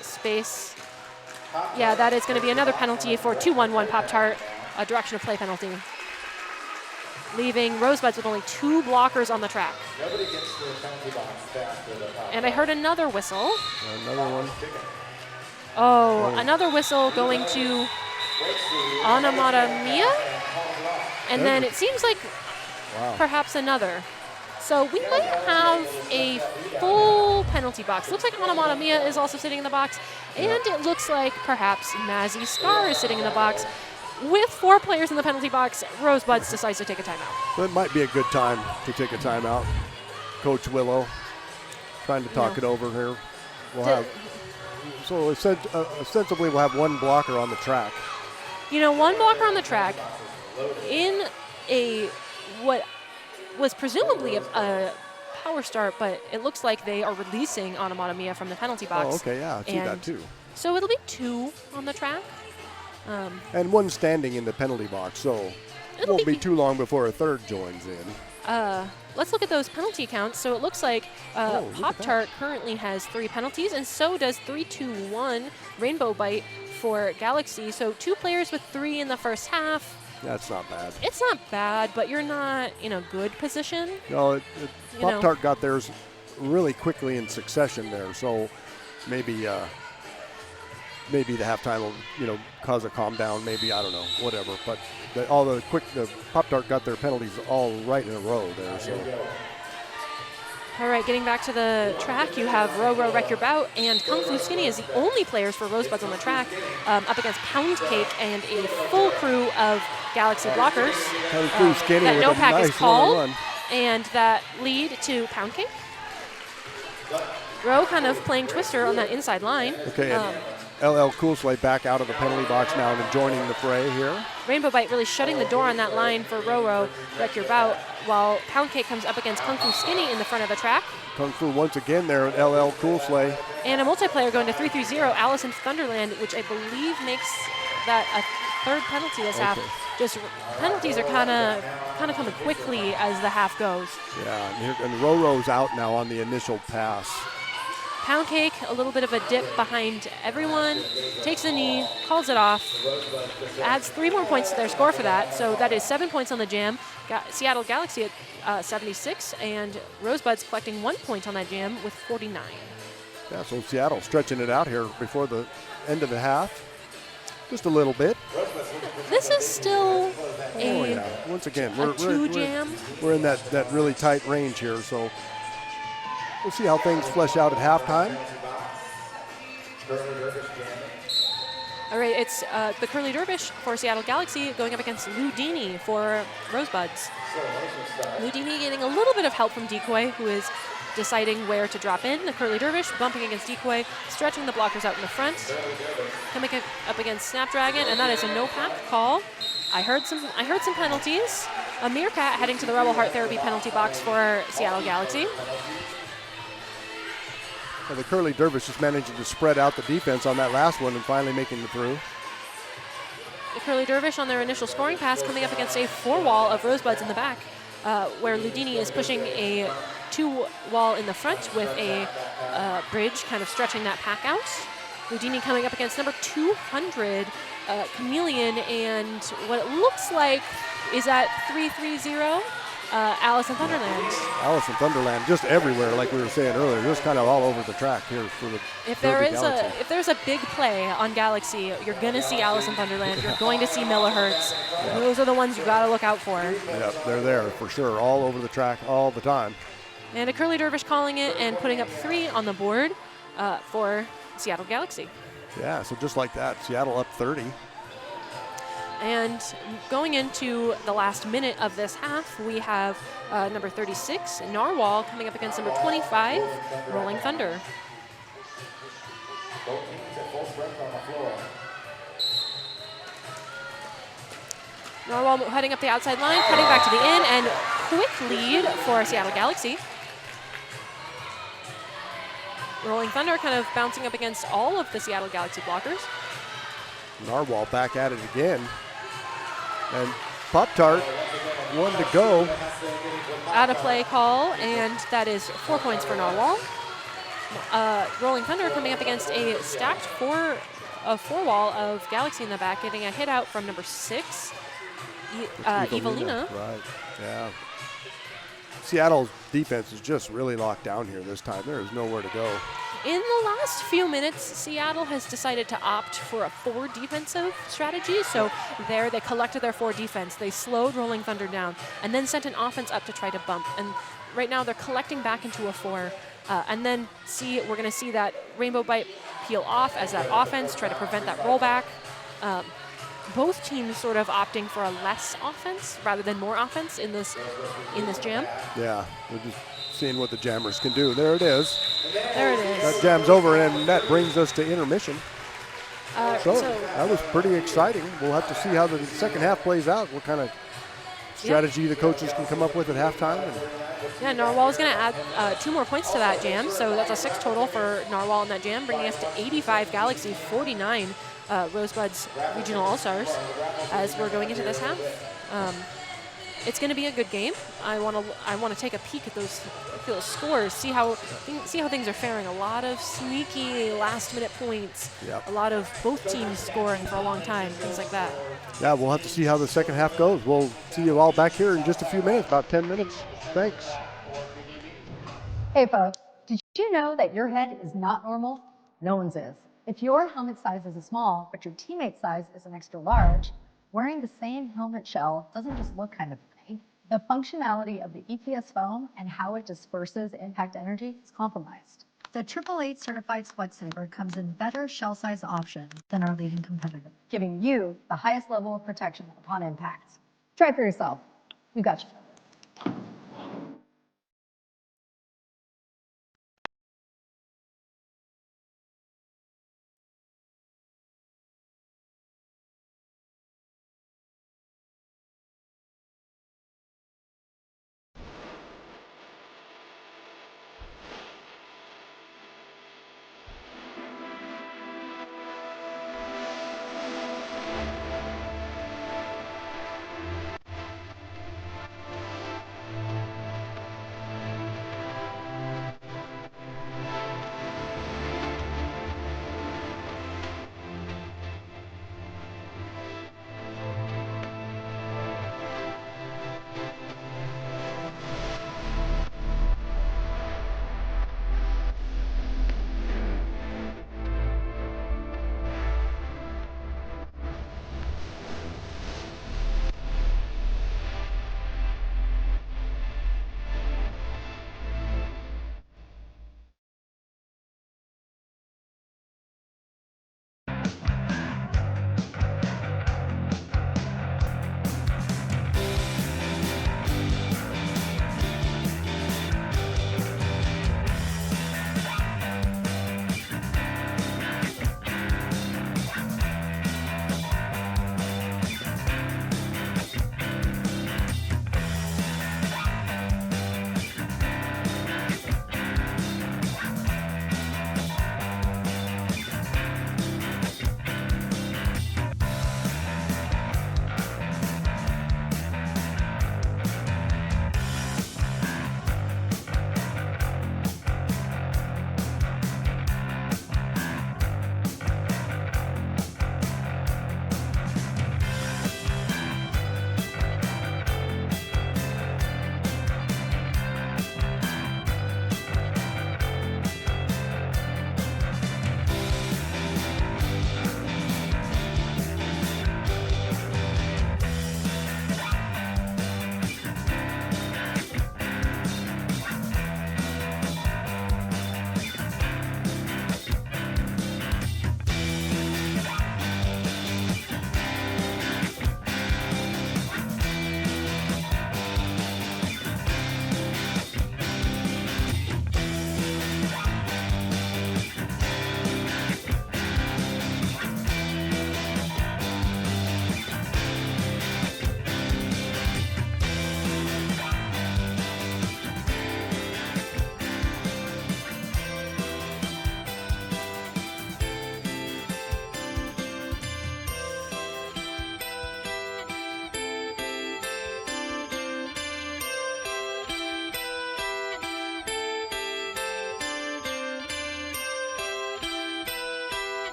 space. Yeah, that is going to be another penalty for 2-1-1 Pop-Tart, a direction of play penalty. Leaving Rosebuds with only 2 blockers on the track. And I heard another whistle. Another one. Oh, another whistle going to Anamata Mia. And then it seems like perhaps another. So we might have a full penalty box. Looks like Anamata Mia is also sitting in the box. And it looks like perhaps Mazzy Scar is sitting in the box. With 4 players in the penalty box, Rosebuds decides to take a timeout. Well, it might be a good time to take a timeout. Coach Willow trying to talk it over here. We'll have, so ostensibly we'll have 1 blocker on the track. You know, 1 blocker on the track in what was presumably a power start, but it looks like they are releasing Anamata Mia from the penalty box. Oh, okay, yeah, I see that too. So it'll be 2 on the track. And 1 standing in the penalty box, so it won't be too long before a 3rd joins in. Let's look at those penalty counts. So it looks like Pop-Tart currently has 3 penalties, and so does 3-2-1 Rainbow Bite for Galaxy. So 2 players with 3 in the first half. That's not bad. It's not bad, but you're not in a good position. No, Pop-Tart got theirs really quickly in succession there, so maybe maybe the halftime will, cause a calm down. Maybe, I don't know, whatever. But the Pop-Tart got their penalties all right in a row there. So. All right, getting back to the track, you have Row Row Wreck Your Bout and Kung Fu Skinny as the only players for Rosebuds on the track, up against Pound Cake and a full crew of Galaxy blockers. Kung Fu Skinny that with no a pack nice is called, run. and that lead to Pound Cake. Row kind of playing Twister on that inside line. Okay, LL Cool Slate back out of the penalty box now and joining the fray here. Rainbow Bite really shutting the door on that line for Row Row Wreck Your Bout, while Pound Cake comes up against Kung Fu Skinny in the front of the track. Kung Fu once again there at LL Cool Slate. And a multiplayer going to 3-3-0, Allison Thunderland, which I believe makes that a third penalty this half. Just penalties are kind of coming quickly as the half goes. Yeah, and Roro's out now on the initial pass. Pound Cake, a little bit of a dip behind everyone, takes a knee, calls it off, adds 3 more points to their score for that. So that is 7 points on the jam. Seattle Galaxy at 76, and Rosebuds collecting 1 point on that jam with 49. Yeah, so Seattle stretching it out here before the end of the half. Just a little bit. This is still Once again, a two-jam. We're in that really tight range here, so we'll see how things flesh out at halftime. All right, it's the Curly Dervish for Seattle Galaxy going up against Ludini for Rosebuds. Ludini getting a little bit of help from Decoy, who is deciding where to drop in. The Curly Dervish bumping against Decoy, stretching the blockers out in the front. Coming up against Snapdragon, and that is a no-pack call. I heard some penalties. A Meerkat heading to the Rebel Heart Therapy penalty box for Seattle Galaxy. Well, the Curly Dervish just managing to spread out the defense on that last one and finally making it through. The Curly Dervish on their initial scoring pass coming up against a 4-wall of Rosebuds in the back, where Ludini is pushing a 2-wall in the front with a bridge, kind of stretching that pack out. Ludini coming up against number 200, Chameleon, and what it looks like is at 3-3-0. Allison Thunderland. Allison Thunderland just everywhere, like we were saying earlier, just kind of all over the track here for the if there's a big play on Galaxy, you're going to see Allison Thunderland. You're going to see Millihertz. Yeah. Those are the ones you got to look out for. Yeah, they're there for sure, all over the track, all the time. And a Curly Dervish calling it and putting up 3 on the board for Seattle Galaxy. Yeah, so just like that, Seattle up 30. And going into the last minute of this half, we have number 36, Narwhal, coming up against number 25, Rolling Thunder. Narwhal heading up the outside line, cutting back to the in, and quick lead for Seattle Galaxy. Rolling Thunder kind of bouncing up against all of the Seattle Galaxy blockers. Narwhal back at it again. And Pop-Tart, 1 to go. Out of play call, and that is 4 points for Narwhal. Rolling Thunder coming up against a stacked 4-wall of Galaxy in the back, getting a hit out from number 6, Evelina. Right, yeah. Seattle's defense is just really locked down here this time. There is nowhere to go. In the last few minutes, Seattle has decided to opt for a 4 defensive strategy. So there they collected their 4 defense. They slowed Rolling Thunder down and then sent an offense up to try to bump. And right now they're collecting back into a 4. And then we're going to see that Rainbow Bite peel off as that offense, try to prevent that rollback. Both teams sort of opting for a less offense rather than more offense in this jam. Yeah, we're just seeing what the jammers can do. There it is. There it is. That jam's over, and that brings us to intermission. So that was pretty exciting. We'll have to see how the second half plays out, what kind of strategy the coaches can come up with at halftime. Yeah, Narwhal is going to add 2 more points to that jam, so that's a 6 total for Narwhal in that jam, bringing us to 85 Galaxy, 49 Rosebuds Regional All-Stars as we're going into this half. It's going to be a good game. I want to take a peek at those scores, see how things are faring. A lot of sneaky last-minute points. Yep. A lot of both teams scoring for a long time, things like that. Yeah, we'll have to see how the second half goes. We'll see you all back here in just a few minutes, about 10 minutes. Thanks. Hey, folks. Did you know that your head is not normal? No one's is. If your helmet size is a small, but your teammate's size is an extra large, wearing the same helmet shell doesn't just look kind of funny. The functionality of the EPS foam and how it disperses impact energy is compromised. The 888 certified Sweat Saver comes in better shell size option than our leading competitor, giving you the highest level of protection upon impact. Try it for yourself. We got you.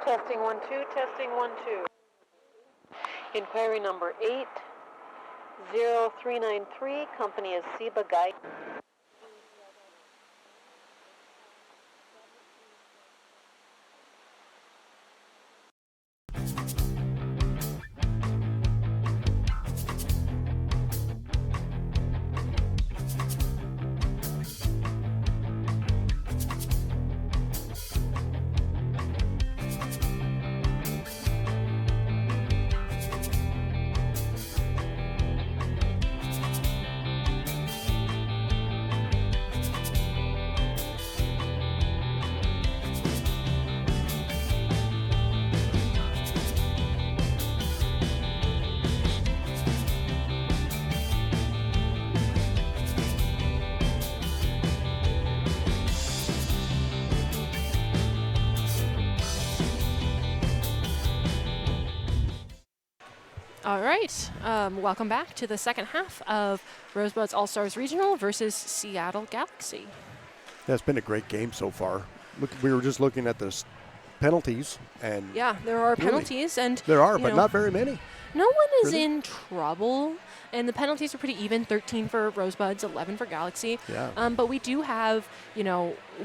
Testing 1 2, testing 1 2. Inquiry number 80393, company is Seba Guy. All right, welcome back to the second half of Rosebuds All-Stars Regional versus Seattle Galaxy. Yeah, it's been a great game so far. Look, we were just looking at the penalties, and Yeah, there are Really? penalties, and there are, you but know, not very many. no one is Really? in trouble, and the penalties are pretty even, 13 for Rosebuds, 11 for Galaxy. Yeah. But we do have,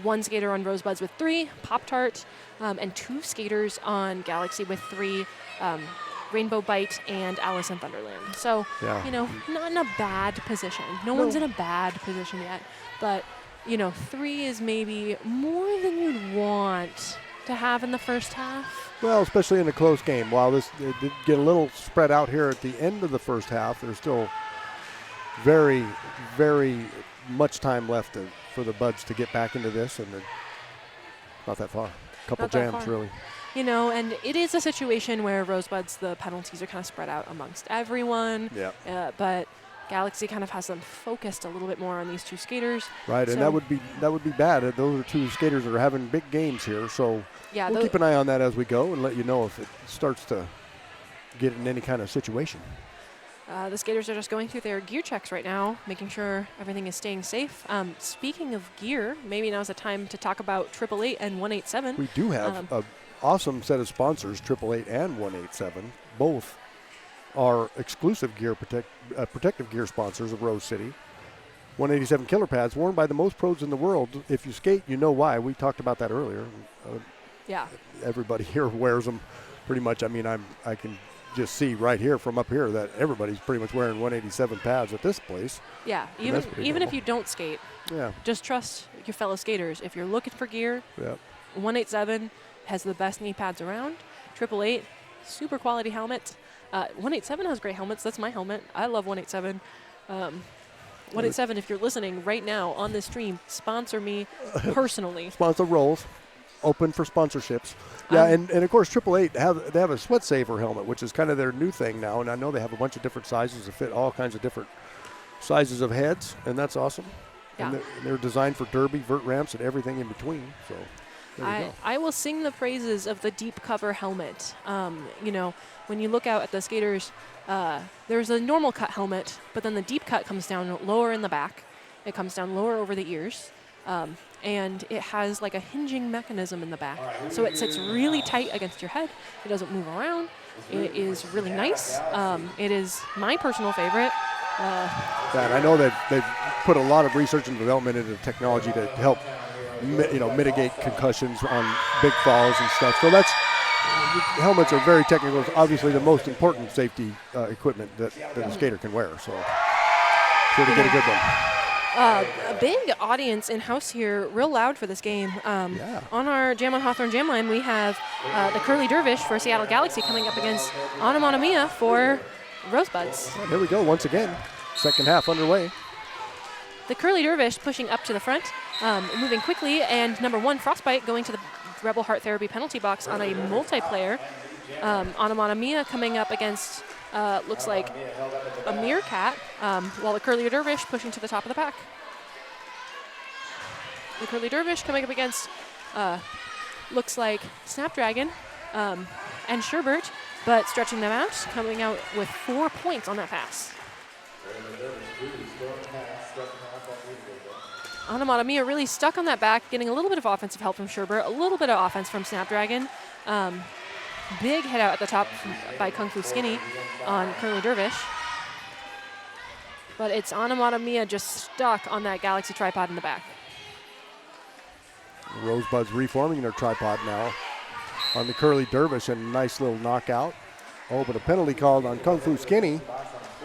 one skater on Rosebuds with 3, Pop-Tart, and 2 skaters on Galaxy with 3, Rainbow Bite and Alice in Thunderland. So, Yeah. not in a bad position. No one's in a bad position yet, but, 3 is maybe more than you'd want to have in the first half. Well, especially in a close game. While it did get a little spread out here at the end of the first half, there's still very, very much time left for the Buds to get back into this, and they're not that far. Couple Not that jams, far. really. And it is a situation where Rosebuds, the penalties are kind of spread out amongst everyone. Yeah. But Galaxy kind of has them focused a little bit more on these 2 skaters. Right, and So- that would be bad. Those are 2 skaters that are having big games here, so Yeah, we'll keep an eye on that as we go and let you know if it starts to get in any kind of situation. the skaters are just going through their gear checks right now, making sure everything is staying safe. Speaking of gear, maybe now's the time to talk about 888 and 187. We do have an awesome set of sponsors, 888 and 187. Both are exclusive gear protective gear sponsors of Rose City. 187 killer pads worn by the most pros in the world. If you skate, you know why. We talked about that earlier. Yeah. Everybody here wears them pretty much. I mean, I can just see right here from up here that everybody's pretty much wearing 187 pads at this place. Yeah, And that's even pretty if normal. you don't skate, Yeah. just trust your fellow skaters. If you're looking for gear, Yeah. 187 has the best knee pads around. 888, super quality helmet. 187 has great helmets. That's my helmet. I love 187. 187, if you're listening right now on this stream, sponsor me personally. Sponsor rolls. Open for sponsorships. Yeah, and of course 888 they have a sweat saver helmet, which is kind of their new thing now, and I know they have a bunch of different sizes to fit all kinds of different sizes of heads, and that's awesome. Yeah. And they're designed for derby, vert ramps, and everything in between. So there you go. I will sing the praises of the deep cover helmet. When you look out at the skaters, there's a normal cut helmet, but then the deep cut comes down lower in the back. It comes down lower over the ears. And it has like a hinging mechanism in the back. So it sits really tight against your head. It doesn't move around. It is really nice. It is my personal favorite. And I know that they've put a lot of research and development into technology to help mitigate concussions on big falls and stuff. So helmets are very technical. It's obviously the most important safety equipment that a skater can wear. So sure to get a good one. A big audience in-house here, real loud for this game. Yeah. On our Jam on Hawthorne Jam line, we have the Curly Dervish for Seattle Galaxy coming up against Onomatopoeia for Rosebuds. And here we go once again. Second half underway. The Curly Dervish pushing up to the front, moving quickly, and number 1, Frostbite, going to the Rebel Heart Therapy penalty box on a multiplayer. Onomatopoeia coming up against, looks like a Meerkat, while the Curly Dervish pushing to the top of the pack. The Curly Dervish coming up against, looks like Snapdragon and Sherbert, but stretching them out, coming out with 4 points on that pass. Onomatopoeia really stuck on that back, getting a little bit of offensive help from Sherbert, a little bit of offense from Snapdragon. Big hit out at the top by Kung Fu Skinny on Curly Dervish. But it's Onomatopoeia just stuck on that Galaxy tripod in the back. Rosebuds reforming their tripod now on the Curly Dervish, and a nice little knockout. Oh, but a penalty called on Kung Fu Skinny.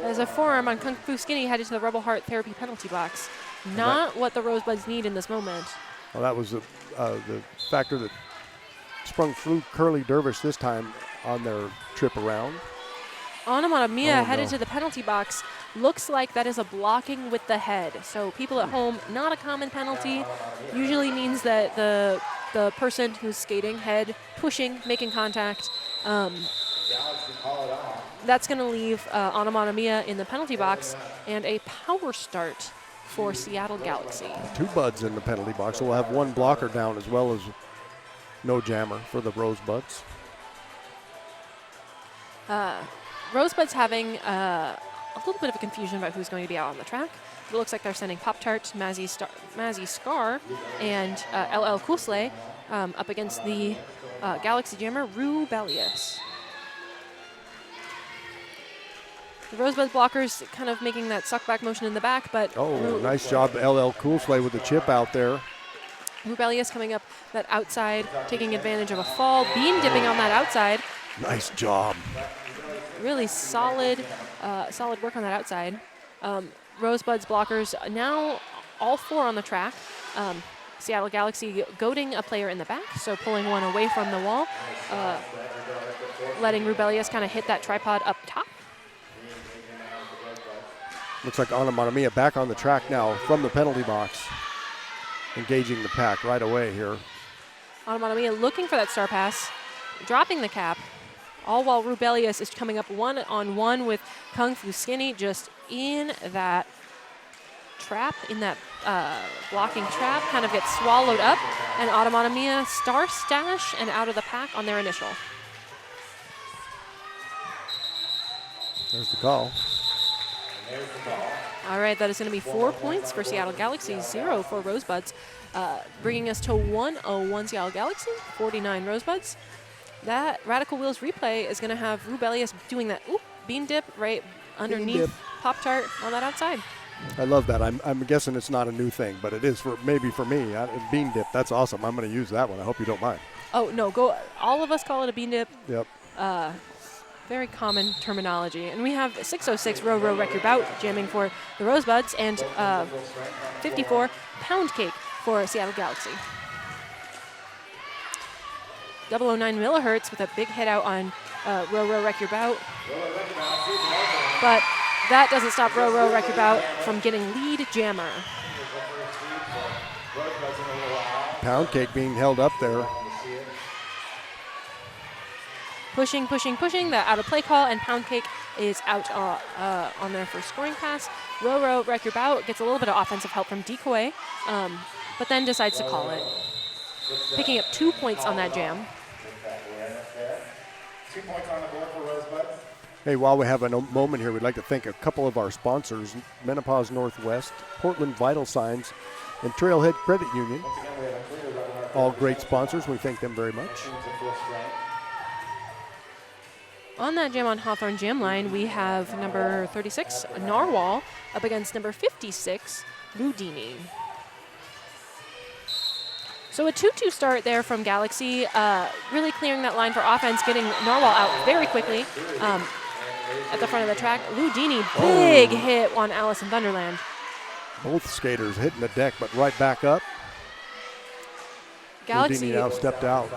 As a forearm on Kung Fu Skinny headed to the Rebel Heart Therapy penalty box. Not what the Rosebuds need in this moment. Well, that was the factor that sprung through Curly Dervish this time on their trip around. Onomatopoeia headed to the penalty box. Looks like that is a blocking with the head. So people at home, not a common penalty. Usually means that the person who's skating, head, pushing, making contact. That's going to leave Onomatopoeia in the penalty box and a power start for Seattle Galaxy. 2 buds in the penalty box, so we'll have 1 blocker down as well as no jammer for the Rosebuds. Rosebuds having a little bit of a confusion about who's going to be out on the track. It looks like they're sending Pop-Tart, Mazzy Scar, and LL Cool Slay up against the Galaxy Jammer, Rubelius. The Rosebud blockers kind of making that suck back motion in the back, but... Oh, nice job, LL Cool Slay with the chip out there. Rubelius coming up that outside, taking advantage of a fall, beam dipping on that outside. Nice job. Really solid work on that outside. Rosebuds blockers now all 4 on the track. Seattle Galaxy goading a player in the back, so pulling one away from the wall, letting Rubelius kind of hit that tripod up top. Looks like Onomatopoeia back on the track now from the penalty box, engaging the pack right away here. Onomatopoeia looking for that star pass, dropping the cap, all while Rubelius is coming up one-on-one with Kung Fu Skinny, just in that trap, in that blocking trap, kind of gets swallowed up, and Onomatopoeia star stash and out of the pack on their initial. There's the call. All right, that is going to be 4 points for Seattle Galaxy, 0 for Rosebuds, bringing us to 101 Seattle Galaxy, 49 Rosebuds. That Radical Wheels replay is going to have Rubelius doing that bean dip right underneath Pop-Tart on that outside. I love that. I'm guessing it's not a new thing, but it is maybe for me. Bean dip, that's awesome. I'm going to use that one. I hope you don't mind. Oh, no, go. All of us call it a bean dip. Yep. Very common terminology. And we have 606 Row Row Wreck Your Bout jamming for the Rosebuds and 54 Pound Cake for Seattle Galaxy. 009 Millihertz with a big hit out on Row Row Wreck Your Bout. But that doesn't stop Row Row Wreck Your Bout from getting lead jammer. Pound Cake being held up there. Pushing, the out of play call, and Pound Cake is out on their first scoring pass. Row Row Wreck Your Bout gets a little bit of offensive help from Decoy, but then decides to call it. Picking up 2 points on that jam. 2 points on the board for Rosebuds. Hey, while we have a moment here, we'd like to thank a couple of our sponsors, Menopause Northwest, Portland Vital Signs, and Trailhead Credit Union. All great sponsors. We thank them very much. On that jam on Hawthorne Jam line, we have number 36, Narwhal, up against number 56, Ludini. So a 2-2 start there from Galaxy, really clearing that line for offense, getting Narwhal out very quickly at the front of the track. Ludini, big hit on Alice in Thunderland. Both skaters hitting the deck, but right back up. Galaxy Ludini now stepped out.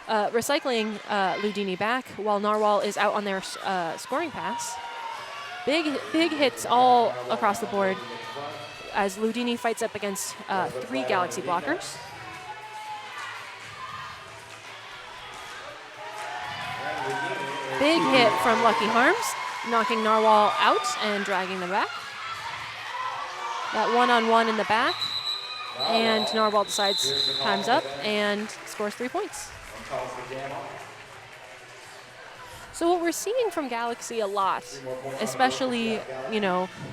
Recycling Ludini back while Narwhal is out on their scoring pass. Big hits all across the board as Ludini fights up against 3 Galaxy blockers. Big hit from Lucky Harms, knocking Narwhal out and dragging them back. That one-on-one in the back, and Narwhal decides time's up and scores 3 points. So what we're seeing from Galaxy a lot, especially,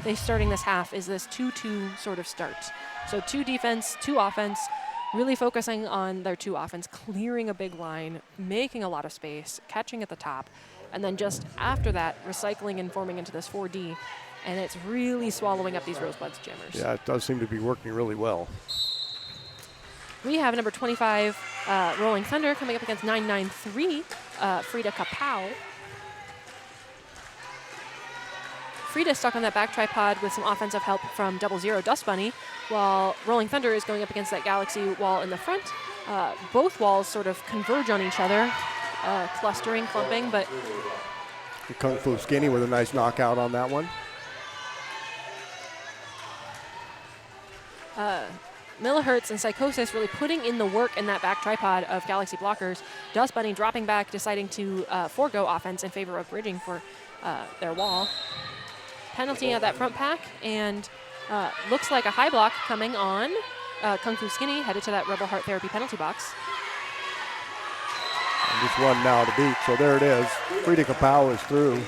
they starting this half, is this 2-2 sort of start. So 2 defense, 2 offense. really focusing on their 2 offense, clearing a big line, making a lot of space, catching at the top, and then just after that, recycling and forming into this 4D. And it's really swallowing up these Rosebuds jammers. Yeah, it does seem to be working really well. We have number 25, Rolling Thunder, coming up against 993, Frida Kapow. Frida stuck on that back tripod with some offensive help from 00 Dust Bunny, while Rolling Thunder is going up against that Galaxy wall in the front. Both walls sort of converge on each other, clustering, clumping, but... The Kung Fu Skinny with a nice knockout on that one. Millihertz and Psychosis really putting in the work in that back tripod of Galaxy blockers. Dust Bunny dropping back, deciding to forego offense in favor of bridging for their wall. Penalty at that front pack, and looks like a high block coming on Kung Fu Skinny, headed to that Rebel Heart Therapy penalty box. And just one now to beat, so there it is. Frida Kapow is through.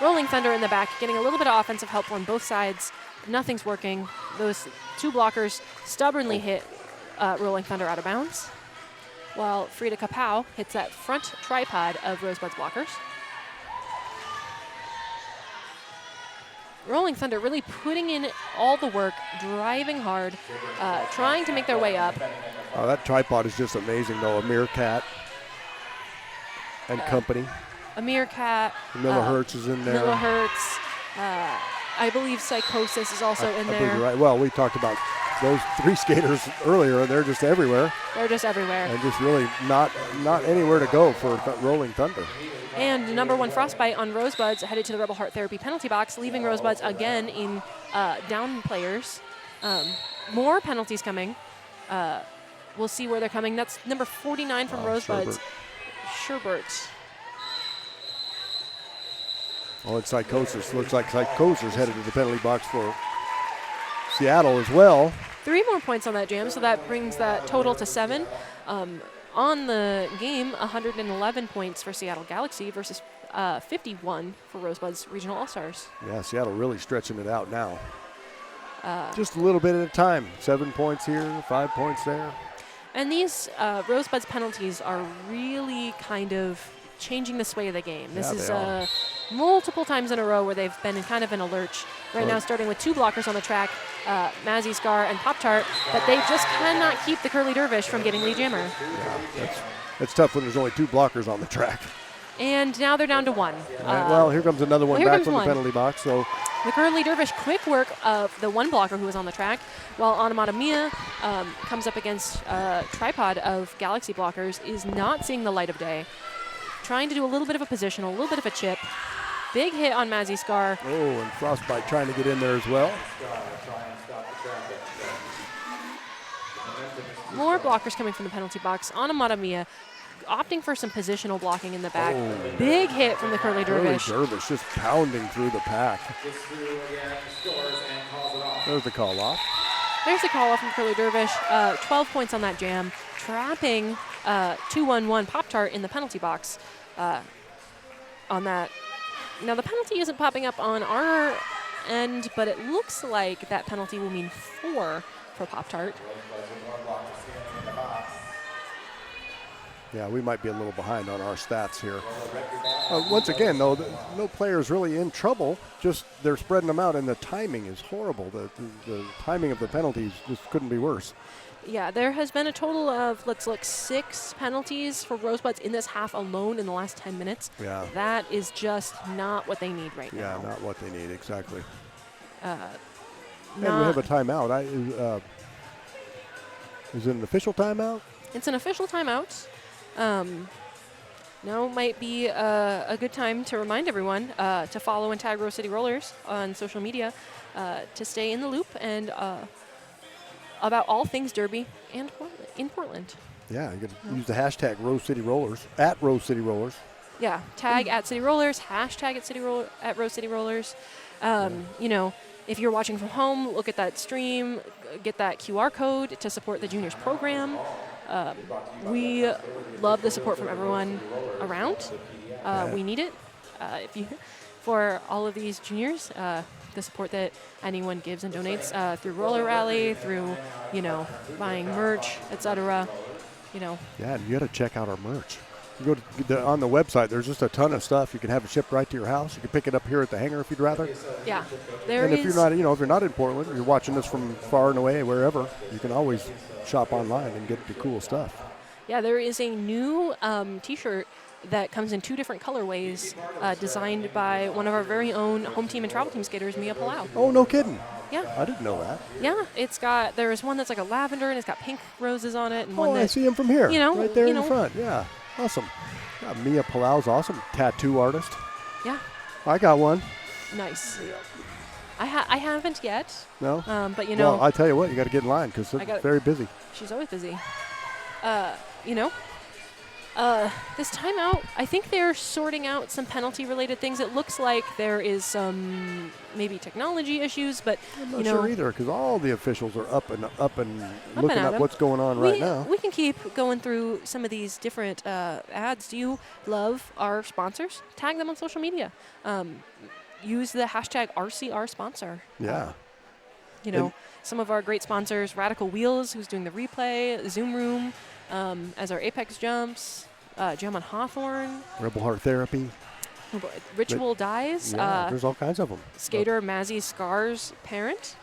Rolling Thunder in the back, getting a little bit of offensive help on both sides. Nothing's working. Those 2 blockers stubbornly hit Rolling Thunder out of bounds, while Frida Kapow hits that front tripod of Rosebuds blockers. Rolling Thunder really putting in all the work, driving hard, trying to make their way up. Oh, that tripod is just amazing, though. A Meerkat and company. A Meerkat. Millihertz is in there. Millihertz. I believe Psychosis is also in I there. believe you're right. Well, we talked about those 3 skaters earlier, and they're just everywhere. They're just everywhere. And just really not anywhere to go for Rolling Thunder. And number 1 Frostbite on Rosebuds headed to the Rebel Heart Therapy penalty box, leaving Rosebuds again in down players. More penalties coming. We'll see where they're coming. That's number 49 from Rosebuds. Sherbert. Oh, it's Psychosis. Looks like Psychosis headed to the penalty box for Seattle as well. 3 more points on that jam, so that brings that total to 7. On the game, 111 points for Seattle Galaxy versus 51 for Rosebuds Regional All-Stars. Yeah, Seattle really stretching it out now. Just a little bit at a time. 7 points here, 5 points there. And these Rosebuds penalties are really kind of changing the sway of the game. This is multiple times in a row where they've been kind of in a lurch. Right now, starting with 2 blockers on the track, Mazzy Scar and Pop-Tart, but they just cannot keep the Curly Dervish from getting Lee Jammer. Yeah, that's tough when there's only 2 blockers on the track. And now they're down to 1. Well, here comes another one back from the penalty box. So the Curly Dervish, quick work of the 1 blocker who was on the track, while Automata Mia comes up against a tripod of Galaxy blockers, is not seeing the light of day. Trying to do a little bit of a position, a little bit of a chip. Big hit on Mazzy Scar. Oh, and Frostbite trying to get in there as well. More blockers coming from the penalty box. Automata Mia opting for some positional blocking in the back. Oh. Big hit from the Curly Dervish. Curly Dervish just pounding through the pack. There's the call off. There's the call off from Curly Dervish. 12 points on that jam. Trapping 2-1-1 Pop-Tart in the penalty box on that. Now the penalty isn't popping up on our end, but it looks like that penalty will mean 4 for Pop-Tart. Yeah, we might be a little behind on our stats here. Once again, though, no player is really in trouble. Just they're spreading them out, and the timing is horrible. The timing of the penalties just couldn't be worse. Yeah, there has been a total of, let's look, 6 penalties for Rosebuds in this half alone in the last 10 minutes. Yeah. That is just not what they need right now. Yeah, not what they need, exactly. And we Not- have a timeout. Is it an official timeout? It's an official timeout. Now might be a good time to remind everyone to follow and tag Rose City Rollers on social media to stay in the loop and about all things Derby and in Portland. Yeah, you can use the hashtag Rose City Rollers, at Rose City Rollers. Yeah, tag at City Rollers, hashtag at Rose City Rollers. You know, if you're watching from home, look at that stream, get that QR code to support the juniors program. We love the support from everyone around. We need it for all of these juniors the support that anyone gives and donates through Roller Rally, through, buying merch, etc. Yeah, and you got to check out our merch. You go to on the website. There's just a ton of stuff. You can have it shipped right to your house. You can pick it up here at the hangar if you'd rather. Yeah, And if you're not, if you're not in Portland, you're watching this from far and away, wherever, you can always shop online and get the cool stuff. Yeah, there is a new T-shirt that comes in 2 different colorways, designed by one of our very own home team and travel team skaters, Mia Palau. Oh, no kidding. Yeah. I didn't know that. Yeah, there's one that's like a lavender and it's got pink roses on it, and one I see him from here. Right there in the know. front. Yeah, awesome. Yeah, Mia Palau's awesome. Tattoo artist. Yeah. I got one. Nice. I haven't yet. No? But Well, I tell you what, you got to get in line because it's very busy. She's always busy. This timeout, I think they're sorting out some penalty-related things. It looks like there is some maybe technology issues, but I'm not sure either because all the officials are up and looking at at what's going on right now. We can keep going through some of these different ads. Do you love our sponsors? Tag them on social media. Use the hashtag RCR sponsor. Yeah. Some of our great sponsors, Radical Wheels, who's doing the replay, Zoom Room, as our Apex jumps, Jam on Hawthorne, Rebel Heart Therapy. Ritual Dies. Yeah, there's all kinds of them. Skater Mazzy Scar's parent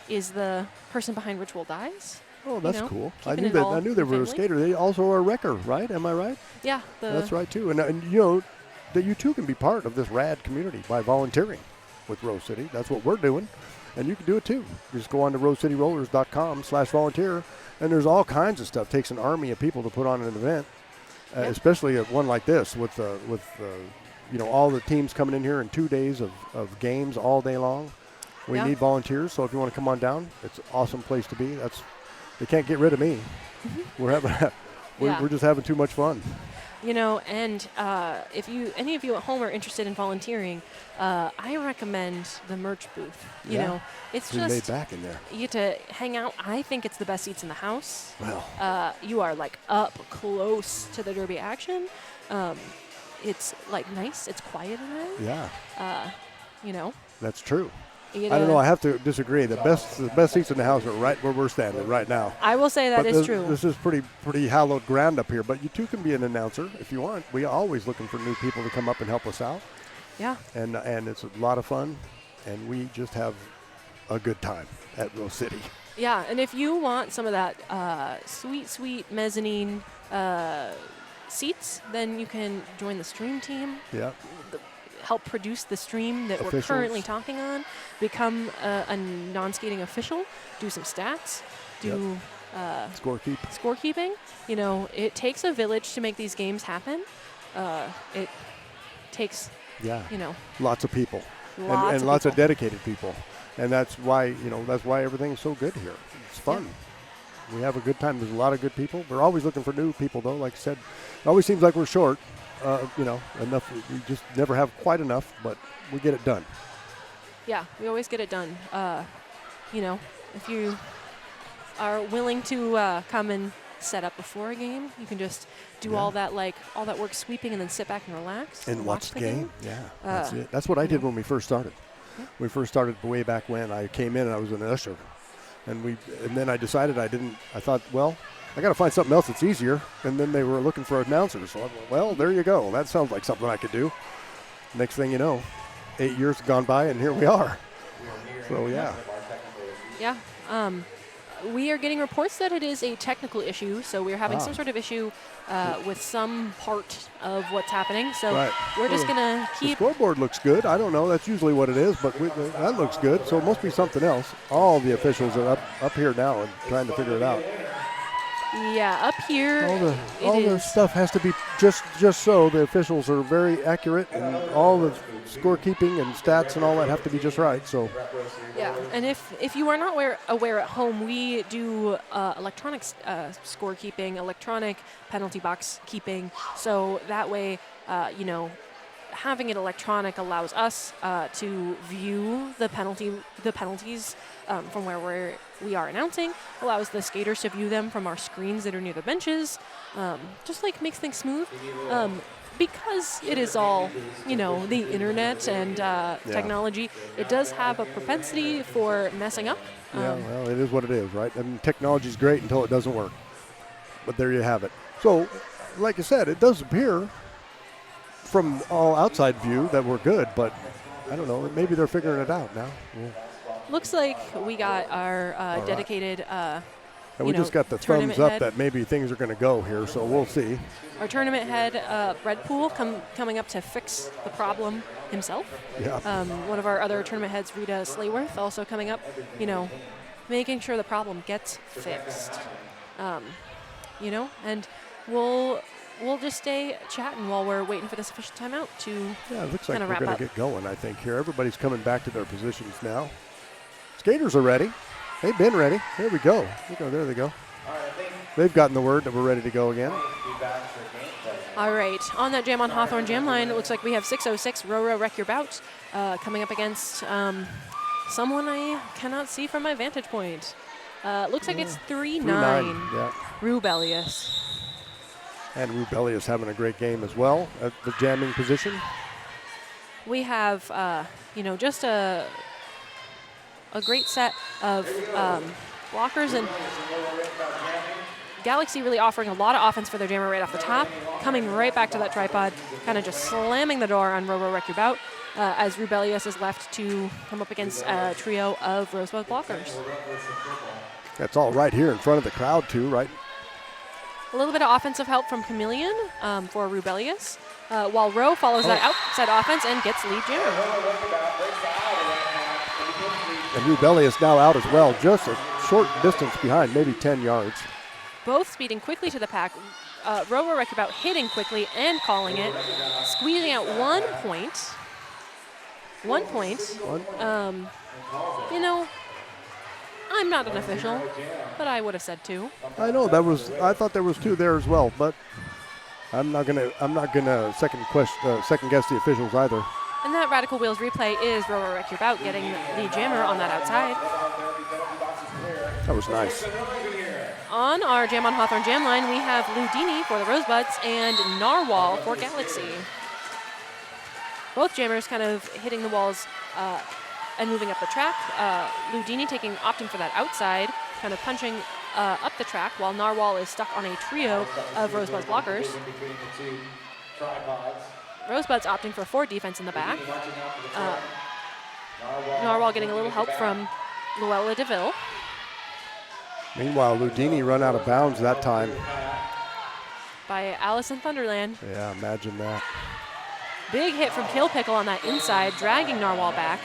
is the person behind Ritual Dies. Oh, that's cool. I keeping knew it all I knew they were a family. skater. They also are a wrecker, right? Am I right? Yeah. That's right too. And that you too can be part of this rad community by volunteering with Rose City. That's what we're doing. And you can do it too. You just go on to rosecityrollers.com/volunteer, and there's all kinds of stuff. It takes an army of people to put on an event, especially at one like this with all the teams coming in here in 2 days of games all day long. We need volunteers, so if you want to come on down, it's an awesome place to be. They can't get rid of me. We're just having too much fun. And if any of you at home are interested in volunteering, I recommend the merch booth. It's Been just laid back in there. you get to hang out. I think it's the best seats in the house. Well, You are like up close to the derby action. It's like nice. It's quiet in there. yeah, that's true. I I don't know. I have to disagree. The best seats in the house are right where we're standing right now. I will say that is true. This is pretty hallowed ground up here. But you too can be an announcer if you want. We are always looking for new people to come up and help us out. Yeah. And it's a lot of fun, and we just have a good time at Rose City. Yeah, and if you want some of that sweet mezzanine seats, then you can join the stream team. Yeah. Help produce the stream that Officials. we're currently talking on, become a non-skating official, do some stats, do scorekeeping. It takes a village to make these games happen. It takes, lots of people lots and of lots of people. dedicated people, and that's why everything's so good here. It's fun. We have a good time. There's a lot of good people. We're always looking for new people, though. Like I said, it always seems like we're short. Enough. We just never have quite enough, but we get it done. Yeah, we always get it done. If you are willing to come and set up before a game, you can just do all that work sweeping and then sit back and relax And watch the game. Yeah, that's it. That's what I did when we first started. Yeah. We first started way back when. I came in and I was an usher, and then I decided I thought, well, I got to find something else that's easier. And then they were looking for announcers. So I thought, well, there you go. That sounds like something I could do. Next thing you know, 8 years have gone by, and here we are. So, yeah. Yeah. We are getting reports that it is a technical issue, so we're having some sort of issue with some part of what's happening. So we're just going to keep... The scoreboard looks good. I don't know. That's usually what it is, but that looks good. So it must be something else. All the officials are up here now and trying to figure it out. Yeah, up here, All the stuff has to be just so the officials are very accurate, and all the scorekeeping and stats and all that have to be just right. So yeah, and if you are not aware at home, we do electronic scorekeeping, electronic penalty box keeping. So that way, having it electronic allows us to view the penalties from where we are announcing, allows the skaters to view them from our screens that are near the benches, just makes things smooth. because it is all, the internet and technology, it does have a propensity for messing up. Yeah, well, it is what it is, right? I mean, technology's great until it doesn't work. But there you have it. So, like I said, it does appear from all outside view that we're good, but I don't know. Maybe they're figuring it out now. Yeah. Looks like we got our dedicated And we just got the thumbs up that maybe things are going to go here, so we'll see. Our tournament head, Red Pool, coming up to fix the problem himself. Yeah. One of our other tournament heads, Rita Slayworth, also coming up, making sure the problem gets fixed. And we'll just stay chatting while we're waiting for this official timeout to it looks like we're wrap going up. to get going, I think, here. Everybody's coming back to their positions now. Skaters are ready. They've been ready. Here we go. There they go. They've gotten the word that we're ready to go again. All right. On that Jam on Hawthorne Jam line, it looks like we have 606 Row Wreck Your Bout coming up against someone I cannot see from my vantage point. Looks like it's 3-9. Yeah. Rubelius. And Rubelius having a great game as well at the jamming position. We have, just a great set of blockers, and Galaxy really offering a lot of offense for their jammer right off the top, coming right back to that tripod, kind of just slamming the door on Row Wreck Your Bout, as Rubelius is left to come up against a trio of Rosebud blockers. That's all right here in front of the crowd too, right? A little bit of offensive help from Chameleon for Rubelius, while Rowe follows that outside offense and gets lead jammer. And Rubelius now out as well, just a short distance behind, maybe 10 yards. Both speeding quickly to the pack. Row Wreck about hitting quickly and calling it, squeezing out 1 point. 1 point. I'm not an official, but I would have said 2. I know I thought there was 2 there as well, but I'm not gonna second guess the officials either. And that Radical Wheels replay is Row Wreck Your Bout getting the jammer on that outside. That was nice. On our Jam on Hawthorne Jam line, we have Ludini for the Rosebuds and Narwhal for Galaxy. Both jammers kind of hitting the walls and moving up the track. Ludini opting for that outside, kind of punching up the track, while Narwhal is stuck on a trio of Rosebuds blockers. Rosebuds opting for 4 defense in the back. Narwhal getting a little help from Luella DeVille. Meanwhile, Ludini run out of bounds that time. By Allison Thunderland. Yeah, imagine that. Big hit from Kill Pickle on that inside, dragging Narwhal back.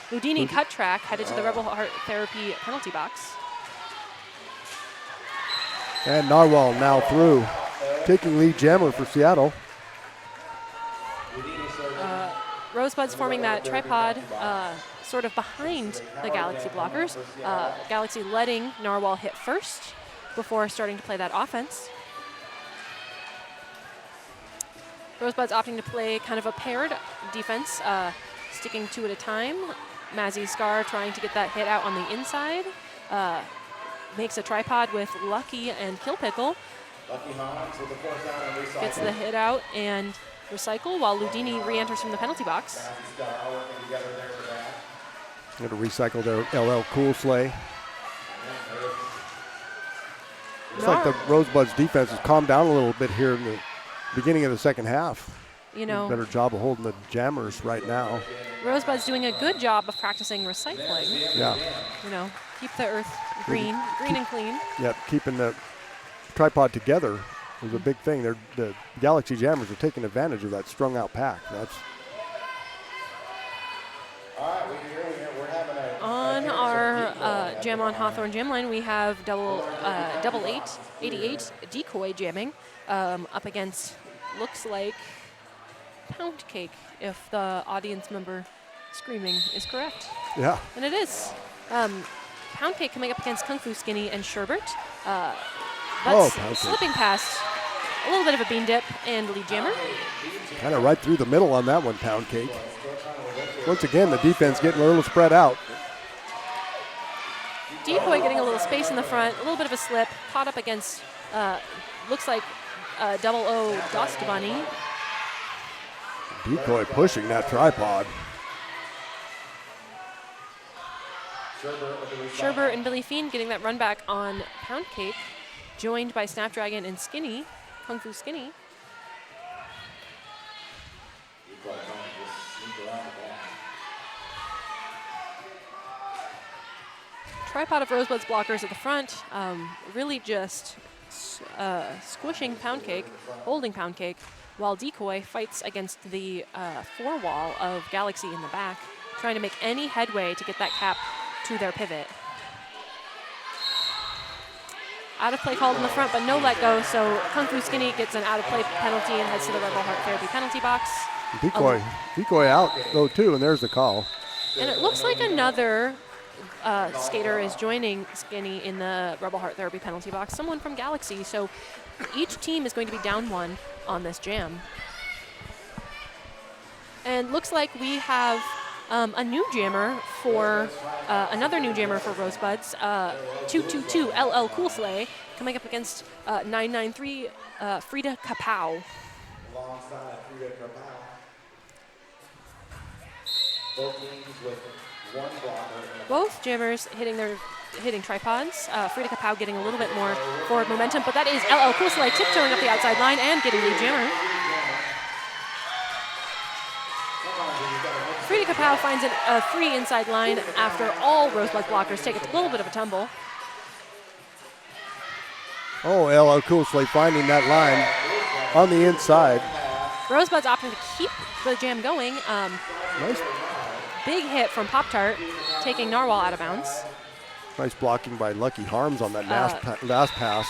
Ludini cut track, headed to the Rebel Heart Therapy penalty box. And Narwhal now through, taking lead jammer for Seattle. Rosebuds forming that tripod sort of behind the Galaxy blockers. Galaxy letting Narwhal hit first before starting to play that offense. Rosebuds opting to play kind of a paired defense, sticking 2 at a time. Mazzy Scar trying to get that hit out on the inside. Makes a tripod with Lucky and Kill Pickle. Gets the hit out and recycle while Ludini re-enters from the penalty box. Going to recycle their LL Cool Sleigh. Looks like the Rosebuds defense has calmed down a little bit here in the beginning of the second half. Better job of holding the jammers right now. Rosebuds doing a good job of practicing recycling. Yeah. Keep the earth green and clean. Yep, keeping the tripod together is a big thing. The Galaxy jammers are taking advantage of that strung out pack. On our Jam on Hawthorne Jam line, we have double 88 decoy jamming up against, looks like, Pound Cake, if the audience member screaming is correct. Yeah. And it is. Pound Cake coming up against Kung Fu Skinny and Sherbert. But slipping past a little bit of a bean dip and lead jammer. Kind of right through the middle on that one, Pound Cake. Once again, the defense getting a little spread out. Decoy getting a little space in the front, a little bit of a slip, caught up against, looks like double O Dust Bunny. Decoy pushing that tripod. Sherbert and Billy Fiend getting that run back on Pound Cake, joined by Snapdragon and Skinny, Kung Fu Skinny. Tripod of Rosebuds blockers at the front, really just squishing Pound Cake, holding Pound Cake, while Decoy fights against the four wall of Galaxy in the back, trying to make any headway to get that cap to their pivot. Out of play called in the front, but no let go, so Kung Fu Skinny gets an out of play penalty and heads to the Rebel Heart Therapy penalty box. Decoy out though too, and there's the call. And it looks like another skater is joining Skinny in the Rebel Heart Therapy penalty box, someone from Galaxy, so each team is going to be down one on this jam. And looks like we have a new jammer for, another new jammer for Rosebuds, 222 LL Cool Slay, coming up against 993 Frida Kapow. Alongside Frida Kapow. Both teams with one blocker. Both jammers hitting tripods. Frida Kapow getting a little bit more forward momentum, but that is LL Cool Slay tiptoeing up the outside line and getting the jammer. Frida Kapow finds a free inside line after all Rosebud blockers take a little bit of a tumble. Oh, LL Cool Slate finding that line on the inside. Rosebuds opting to keep the jam going. Nice, Big hit from Pop-Tart, taking Narwhal out of bounds. nice blocking by Lucky Harms on that last pass.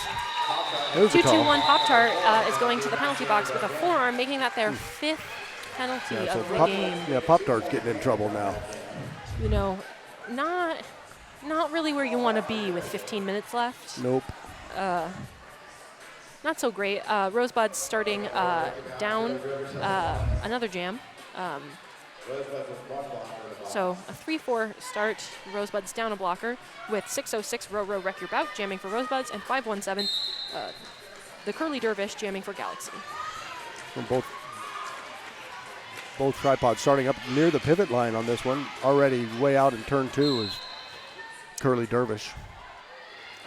There's the call. 2-2-1 Pop-Tart is going to the penalty box with a forearm, making that their fifth penalty of the game. Yeah, Pop-Tart's getting in trouble now. You know, not really where you want to be with 15 minutes left. Nope. Not so great. Rosebuds starting down another jam. So a 3-4 start. Rosebuds down a blocker with 606 Row Row Wreck Your Bout jamming for Rosebuds and 517 the Curly Dervish jamming for Galaxy. From both tripods starting up near the pivot line on this one. Already way out in turn 2 is Curly Dervish.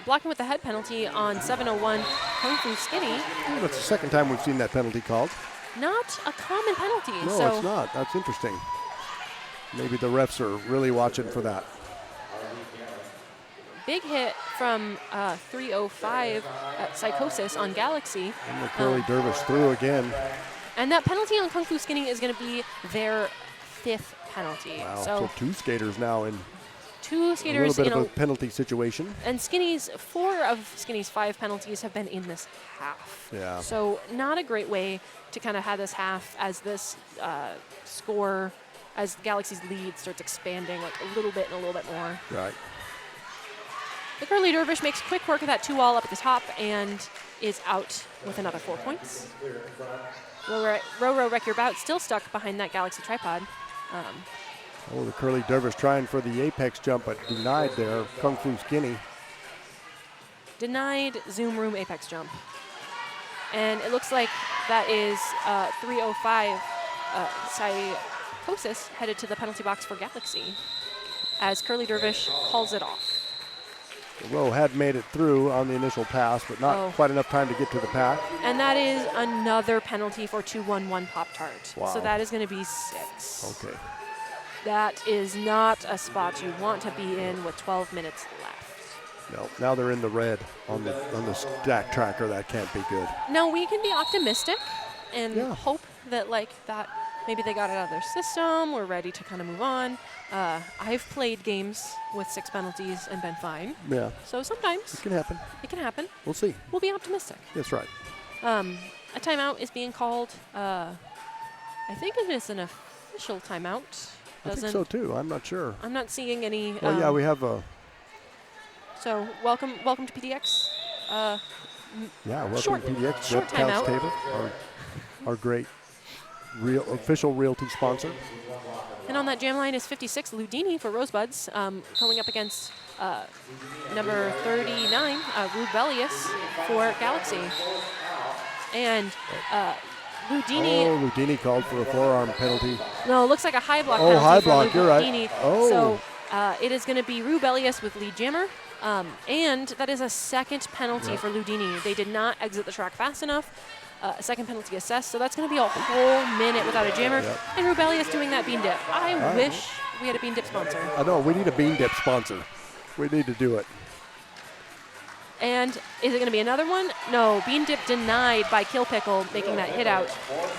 Blocking with the head penalty on 701 Kung Fu Skinny. Oh, that's the second time we've seen that penalty called. Not a common penalty. No, so it's not. That's interesting. Maybe the refs are really watching for that. big hit from 305 Psychosis on Galaxy. And the Curly Dervish through again. And that penalty on Kung Fu Skinny is going to be their fifth penalty. Wow, So so two skaters now in two a skaters little bit in of a penalty situation. and four of Skinny's 5 penalties have been in this half. Yeah. So not a great way to kind of have this half as this score, as Galaxy's lead starts expanding like a little bit and a little bit more. Right. The Curly Dervish makes quick work of that 2-wall up at the top and is out with another 4 points. Row Wreck Your Bout still stuck behind that Galaxy tripod. Oh, the Curly Dervish trying for the apex jump, but denied there. Kung Fu Skinny. Denied Zoom Room apex jump. And it looks like that is 305 Psychosis headed to the penalty box for Galaxy as Curly Dervish calls it off. The row had made it through on the initial pass, but not quite enough time to get to the pack. And that is another penalty for 2-1-1 Pop-Tart. Wow. So that is going to be 6. Okay. That is not a spot you want to be in with 12 minutes left. No, now they're in the red on the stack tracker. That can't be good. No, we can be optimistic and Yeah. hope that that maybe they got it out of their system. We're ready to kind of move on. I've played games with 6 penalties and been fine. Yeah, So sometimes it can happen. it can happen. We'll see. We'll be optimistic. That's right. A timeout is being called. I think it is an official timeout. I think so too. I'm not sure. I'm not seeing any. Well, yeah, we have a. So welcome to PDX. Yeah, welcome Short- to PDX. short Couch timeout. Table, our great official realty sponsor. And on that jam line is 56 Ludini for Rosebuds, going up against number 39 Rubelius for Galaxy. And Ludini. Oh, Ludini called for a forearm penalty. No, it looks like a high block Oh, penalty high for block, you're right. Ludini. Oh. So it is going to be Rubelius with lead jammer. And that is a second penalty for Ludini. They did not exit the track fast enough. A second penalty assessed, so that's going to be a whole minute without a jammer. Yep. And Rubelius doing that bean dip. I wish we had a bean dip sponsor. I know, we need a bean dip sponsor. We need to do it. And is it going to be another one? No, bean dip denied by Kill Pickle, making that hit out. Held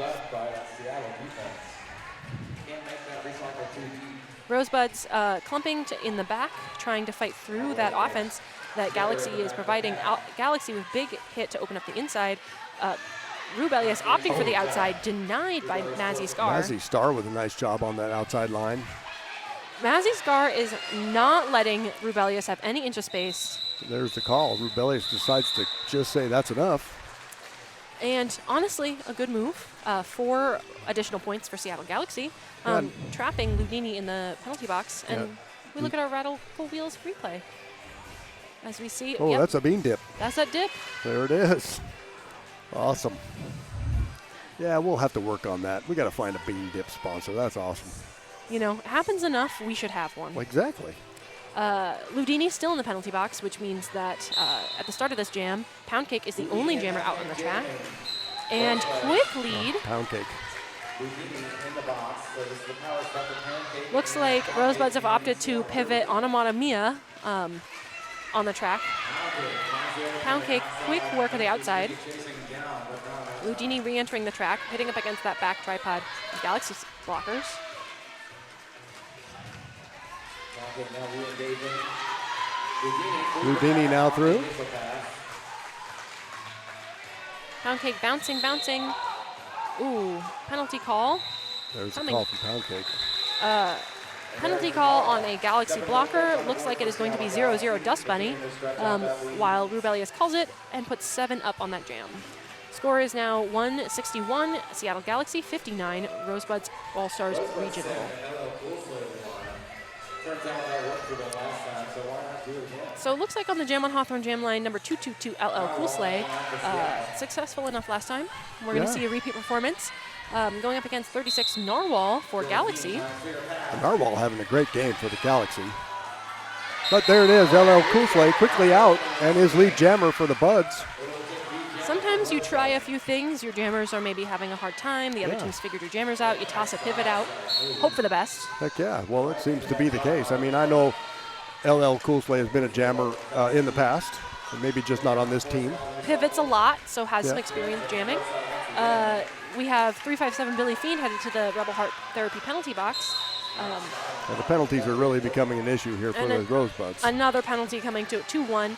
up by Seattle defense. Can't make that recycle too deep. Rosebuds clumping in the back, trying to fight through that offense that Galaxy is providing. Galaxy with big hit to open up the inside. Rubelius opting for the outside, denied by Mazzy Scar. Mazzy Star with a nice job on that outside line. Mazzy Scar is not letting Rubelius have any inch of space. There's the call. Rubelius decides to just say that's enough. And honestly, a good move. 4 additional points for Seattle Galaxy, trapping Ludini in the penalty box. And we look at our Rattle Full Wheels replay. As we see, Oh, that's a bean dip. That's that dip. There it is. Awesome. Yeah, we'll have to work on that. We got to find a bean dip sponsor. That's awesome. You know, happens enough, we should have one. Exactly. Ludini's still in the penalty box, which means that at the start of this jam, Pound Cake is the only jammer out on the track. And quick lead. Pound Cake. Looks like Rosebuds have opted to pivot Onomata Mia on the track. Pound Cake, quick work of the outside. Ludini re-entering the track, hitting up against that back tripod of Galaxy blockers. Ludini now through. Pound Cake bouncing, bouncing. Ooh, penalty call. There's a call from Pound Cake. Penalty call on a Galaxy blocker. Looks like it is going to be 0-0 Dust Bunny, while Rubelius calls it and puts 7 up on that jam. Score is now 161, Seattle Galaxy 59, Rosebuds All-Stars Regional. So it looks like on the Jam on Hawthorne Jam line, number 222 LL Cool Sleigh, successful enough last time. We're going to see a repeat performance. Going up against 36 Narwhal for Galaxy. Narwhal having a great game for the Galaxy. But there it is, LL Cool Sleigh quickly out and his lead jammer for the Buds. Sometimes you try a few things, your jammers are maybe having a hard time, the other team's figured your jammers out, you toss a pivot out, hope for the best. Heck yeah, well it seems to be the case. I mean, I know LL Cool Sleigh has been a jammer in the past, maybe just not on this team. Pivots a lot, so has some experience jamming. We have 357 Billy Fiend headed to the Rebel Heart Therapy penalty box. The penalties are really becoming an issue here for the Rosebuds. Another penalty coming to 2-1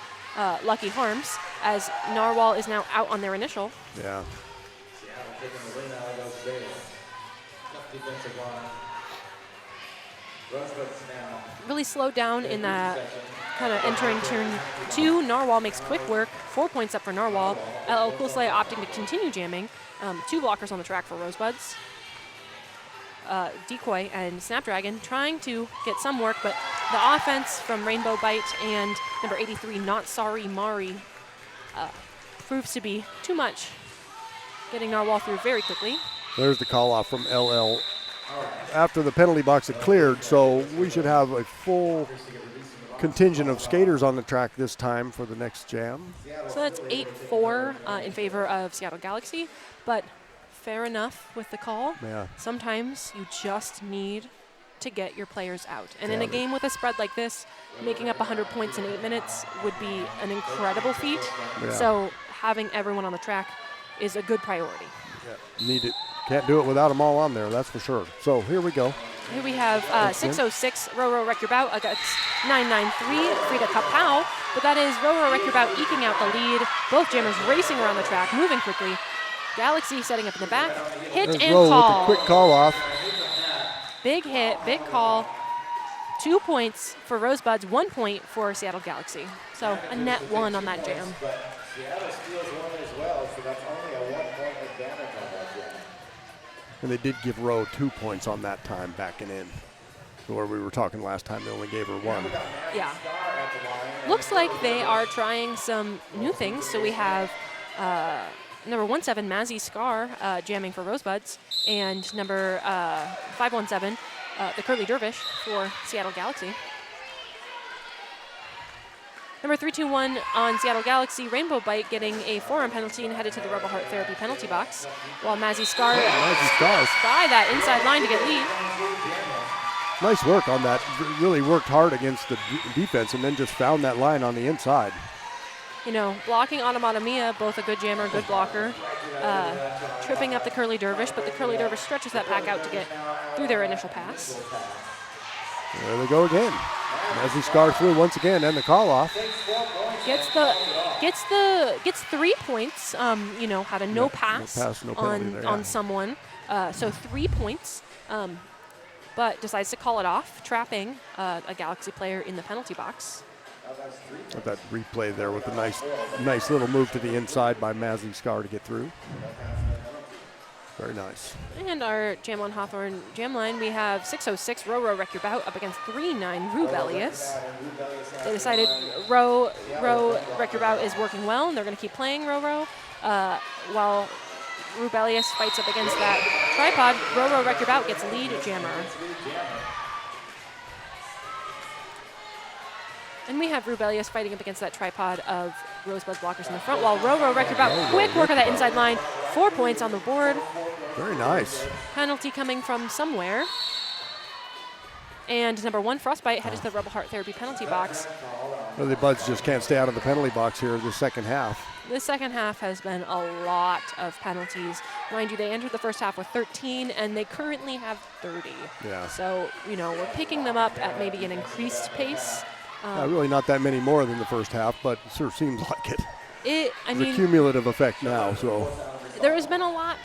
Lucky Harms, as Narwhal is now out on their initial. Yeah. Really slowed down in that kind of entering turn 2. Narwhal makes quick work, 4 points up for Narwhal. LL Cool Sleigh opting to continue jamming. 2 blockers on the track for Rosebuds. Decoy and Snapdragon trying to get some work, but the offense from Rainbow Bite and number 83, Not Sorry Mari, proves to be too much. Getting Narwhal through very quickly. There's the call off from LL after the penalty box had cleared, so we should have a full contingent of skaters on the track this time for the next jam. So that's 8-4 in favor of Seattle Galaxy, but fair enough with the call. Yeah. Sometimes you just need to get your players out. And in a game with a spread like this, making up 100 points in 8 minutes would be an incredible feat. Yeah. So having everyone on the track is a good priority. Yeah. Need it. Can't do it without them all on there, that's for sure. So here we go. Here we have 606 Roro Wreck Your Bout against 993 Frida Kapow. But that is Roro Wreck Your Bout eking out the lead. Both jammers racing around the track, moving quickly. Galaxy setting up in the back. Hit There's and Ro call. with the quick call off. Big hit, big call. 2 points for Rosebuds, 1 point for Seattle Galaxy. So a net 1 on that jam. But Seattle steals one as well, so that's only a 1 point advantage on that jam. And they did give Rowe 2 points on that time backing in. Where we were talking last time, they only gave her 1. Yeah. Star at the line. looks like they are trying some new things. So we have number 17, Mazzy Scar, jamming for Rosebuds, and number 517, the Curly Dervish for Seattle Galaxy. Number 321 on Seattle Galaxy, Rainbow Bite, getting a forearm penalty and headed to the Rebel Heart Therapy penalty box, while Mazzy Scar by that inside line to get lead. Nice work on that. Really worked hard against the defense and then just found that line on the inside. You know, blocking Automata Mia, both a good jammer, good blocker, tripping up the Curly Dervish, but the Curly Dervish stretches that pack out to get through their initial pass. There they go again. Mazzy Scar through once again, and the call off. Gets 3 points. You know, had a no pass, no penalty there, on someone, so 3 points. But decides to call it off, trapping a Galaxy player in the penalty box. That replay there with a nice little move to the inside by Mazzy Scar to get through. Very nice. And our Jam on Hawthorne jam line, we have 606 Row Wreck Your Bout up against 39 Rubelius. They decided Row Wreck Your Bout is working well, and they're going to keep playing Row, while Rubelius fights up against that tripod. Row Wreck Your Bout gets lead jammer. And we have Rubelius fighting up against that tripod of Rosebuds blockers in the front, while Row Wreck Your Bout, quick work of that inside line, 4 points on the board. Very nice. Penalty coming from somewhere. And number 1, Frostbite, headed to the Rebel Heart Therapy penalty box. Well, the Buds just can't stay out of the penalty box here in the second half. The second half has been a lot of penalties. Mind you, they entered the first half with 13, and they currently have 30. Yeah. So, you know, we're picking them up at maybe an increased pace. Really not that many more than the first half, but it sure seems like it. It's a cumulative effect now, so. There has been a lot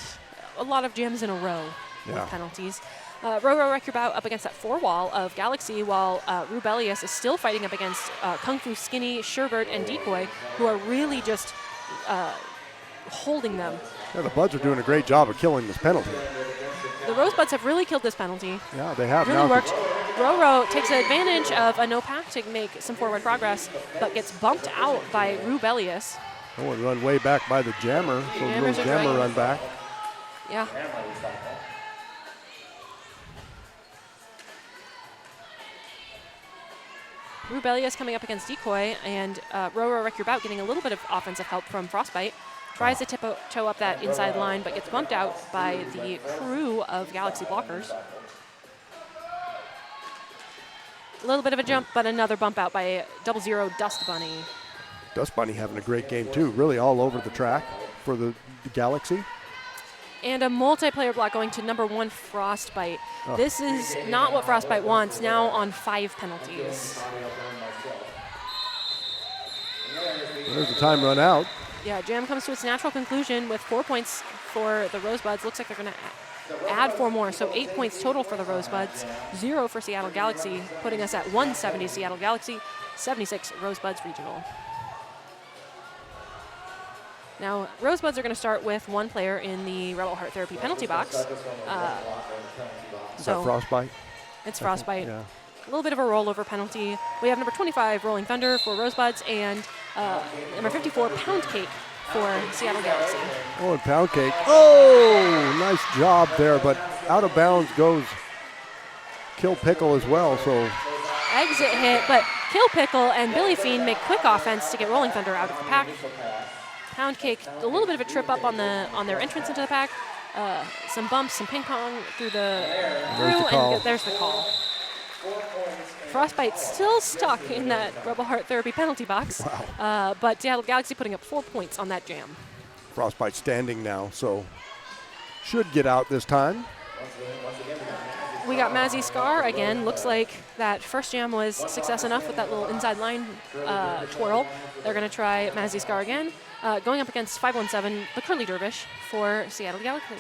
of jams in a row with penalties. Row Wreck Your Bout up against that 4 wall of Galaxy, while Rubelius is still fighting up against Kung Fu Skinny, Sherbert, and Decoy, who are really just holding them. Yeah, the Buds are doing a great job of killing this penalty. The Rosebuds have really killed this penalty. Yeah, they have. Really worked. Row takes advantage of a no pack to make some forward progress, but gets bumped out by Rubelius. Oh, and run way back by the jammer. So a little jammer run back. Yeah. Rubelius coming up against Decoy, and Row Wreck Your Bout getting a little bit of offensive help from Frostbite. Tries to toe up that inside line, but gets bumped out by the crew of Galaxy blockers. A little bit of a jump, but another bump out by 00 Dust Bunny. Dust Bunny having a great game too, really all over the track for the Galaxy. And a multiplayer block going to number 1 Frostbite. This is not what Frostbite wants, now on 5 penalties. There's the time run out. Yeah, jam comes to its natural conclusion with 4 points for the Rosebuds. Looks like they're going to add 4 more, so 8 points total for the Rosebuds, 0 for Seattle Galaxy, putting us at 170 Seattle Galaxy, 76 Rosebuds Regional. Now, Rosebuds are going to start with 1 player in the Rebel Heart Therapy penalty box. Is that Frostbite? It's Frostbite. Yeah. A little bit of a rollover penalty. We have number 25, Rolling Thunder for Rosebuds, and number 54, Pound Cake for Seattle Galaxy. Oh, and Pound Cake. Oh, nice job there, but out of bounds goes Kill Pickle as well. So exit hit, but Kill Pickle and Billy Fiend make quick offense to get Rolling Thunder out of the pack. Pound Cake, a little bit of a trip up on their entrance into the pack. Some bumps, some ping pong through and there's the call. Frostbite still stuck in that Rebel Heart Therapy penalty box, but Seattle Galaxy putting up 4 points on that jam. Frostbite standing now, so should get out this time. We got Mazzy Scar again. Looks like that first jam was success enough with that little inside line twirl. They're going to try Mazzy Scar again, going up against 517, the Curly Dervish for Seattle Galaxy.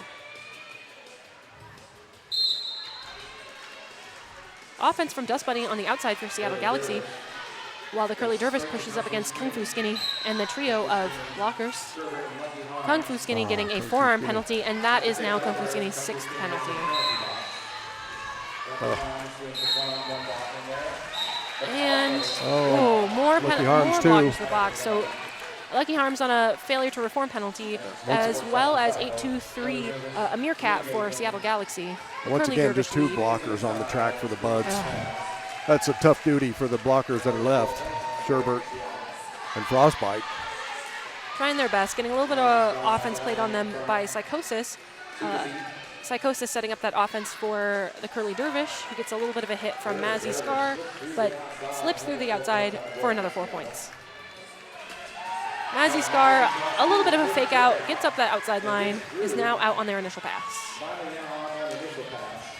Offense from Dust Bunny on the outside for Seattle Galaxy, while the Curly Dervish pushes up against Kung Fu Skinny and the trio of blockers. Kung Fu Skinny getting a forearm penalty, and that is now Kung Fu Skinny's 6th penalty. And Lucky Harms more too. blockers to the box. So Lucky Harms on a failure to reform penalty, as well as 8-2-3 a meerkat for Seattle Galaxy. Once Curly again, Dervish just two lead. blockers on the track for the Buds. That's a tough duty for the blockers that are left, Sherbert and Frostbite. Trying their best, getting a little bit of offense played on them by Psychosis. Psychosis setting up that offense for the Curly Dervish, who gets a little bit of a hit from Mazzy Scar, but slips through the outside for another 4 points. Mazzy Scar, a little bit of a fake out, gets up that outside line, is now out on their initial pass.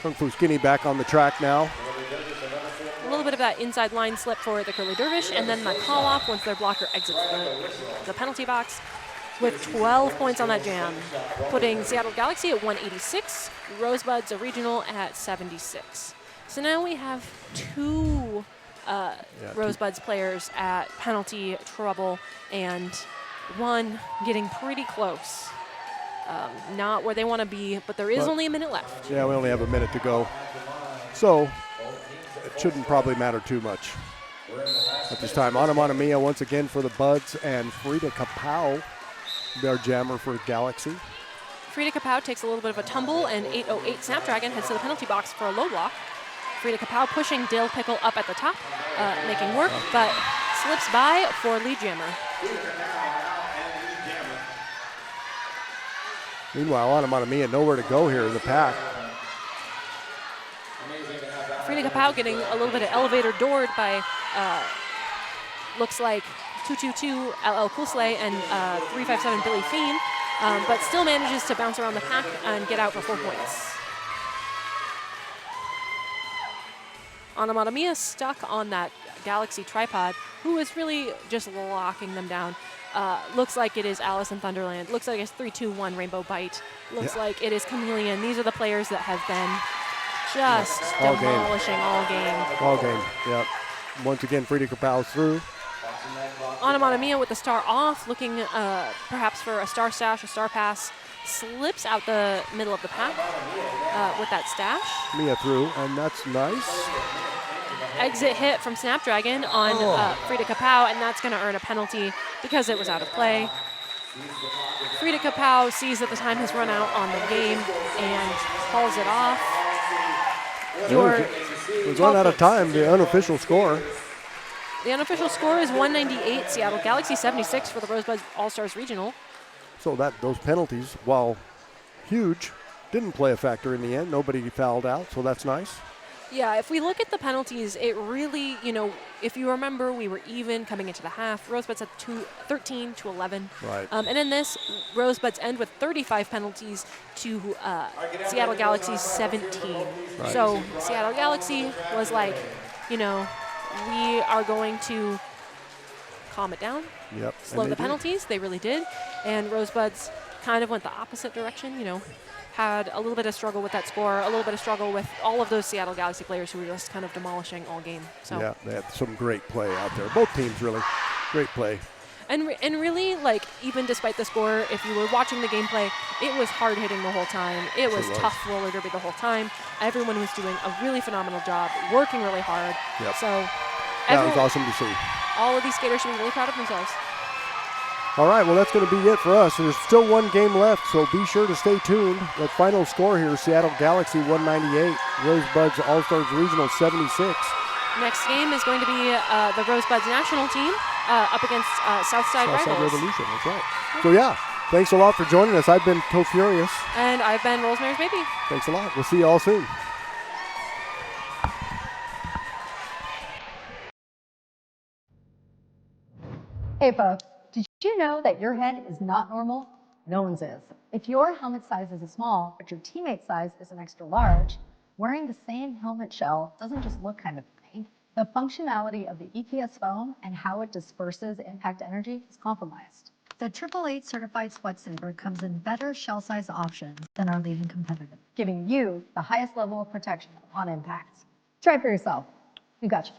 Kung Fu Skinny back on the track now. A little bit of that inside line slip for the Curly Dervish, and then the call off once their blocker exits the penalty box with 12 points on that jam, putting Seattle Galaxy at 186, Rosebuds, a regional, at 76. So now we have two Rosebuds players at penalty trouble, and one getting pretty close. Not where they want to be, but there is only a minute left. Yeah, we only have a minute to go. So it shouldn't probably matter too much at this time. Mia once again for the Buds, and Frida Kapow, their jammer for Galaxy. Frida Kapow takes a little bit of a tumble, and 808 Snapdragon heads to the penalty box for a low block. Frida Kapow pushing Dill Pickle up at the top, making work, but slips by for lead jammer. Meanwhile, Mia nowhere to go here in the pack. Frida Kapow getting a little bit of elevator doored by, looks like 222 LL Coolslay and 357 Billy Fiend, but still manages to bounce around the pack and get out for 4 points. Mia stuck on that Galaxy tripod, who is really just locking them down. Looks like it is Alice in Thunderland. Looks like it's 3-2-1 Rainbow Bite. Looks like it is Chameleon. These are the players that have been just demolishing all game. All game, yep. Once again, Frida Kapow's through. Mia with the star off, looking perhaps for a star stash, a star pass. Slips out the middle of the pack with that stash. Mia through, and that's nice. Exit hit from Snapdragon on Frida Kapow, and that's going to earn a penalty because it was out of play. Frida Kapow sees that the time has run out on the game and calls it off. We've run out of time, the unofficial score. The unofficial score is 198, Seattle Galaxy 76 for the Rosebuds All-Stars Regional. So those penalties, while huge, didn't play a factor in the end. Nobody fouled out, so that's nice. Yeah, if we look at the penalties, it really, if you remember, we were even coming into the half. Rosebuds had 13-11. Right. And in this, Rosebuds end with 35 penalties to Seattle Galaxy's 17. Right. So Seattle Galaxy was like, we are going to calm it down, slow the penalties. They really did. And Rosebuds kind of went the opposite direction, had a little bit of struggle with that score, a little bit of struggle with all of those Seattle Galaxy players who were just kind of demolishing all game. So yeah, they had some great play out there. Both teams really great play. And really, even despite the score, if you were watching the gameplay, it was hard hitting the whole time. It was tough roller derby the whole time. Everyone was doing a really phenomenal job, working really hard. Yep. So that was awesome to see. All of these skaters should be really proud of themselves. All right, well, that's going to be it for us. There's still one game left, so be sure to stay tuned. The final score here, Seattle Galaxy 198, Rosebuds All-Stars Regional 76. Next game is going to be the Rosebuds national team up against Southside Rivals. Revolution, that's right. So, thanks a lot for joining us. I've been To Furious. And I've been Rosemary's Baby. Thanks a lot. We'll see you all soon. Hey folks, did you know that your head is not normal? No one's is. If your helmet size is a small, but your teammate size is an extra large, wearing the same helmet shell doesn't just look kind of funny. The functionality of the EPS foam and how it disperses impact energy is compromised. The 888 certified sweat saver comes in better shell size options than our leading competitor, giving you the highest level of protection on impact. Try it for yourself. We got you.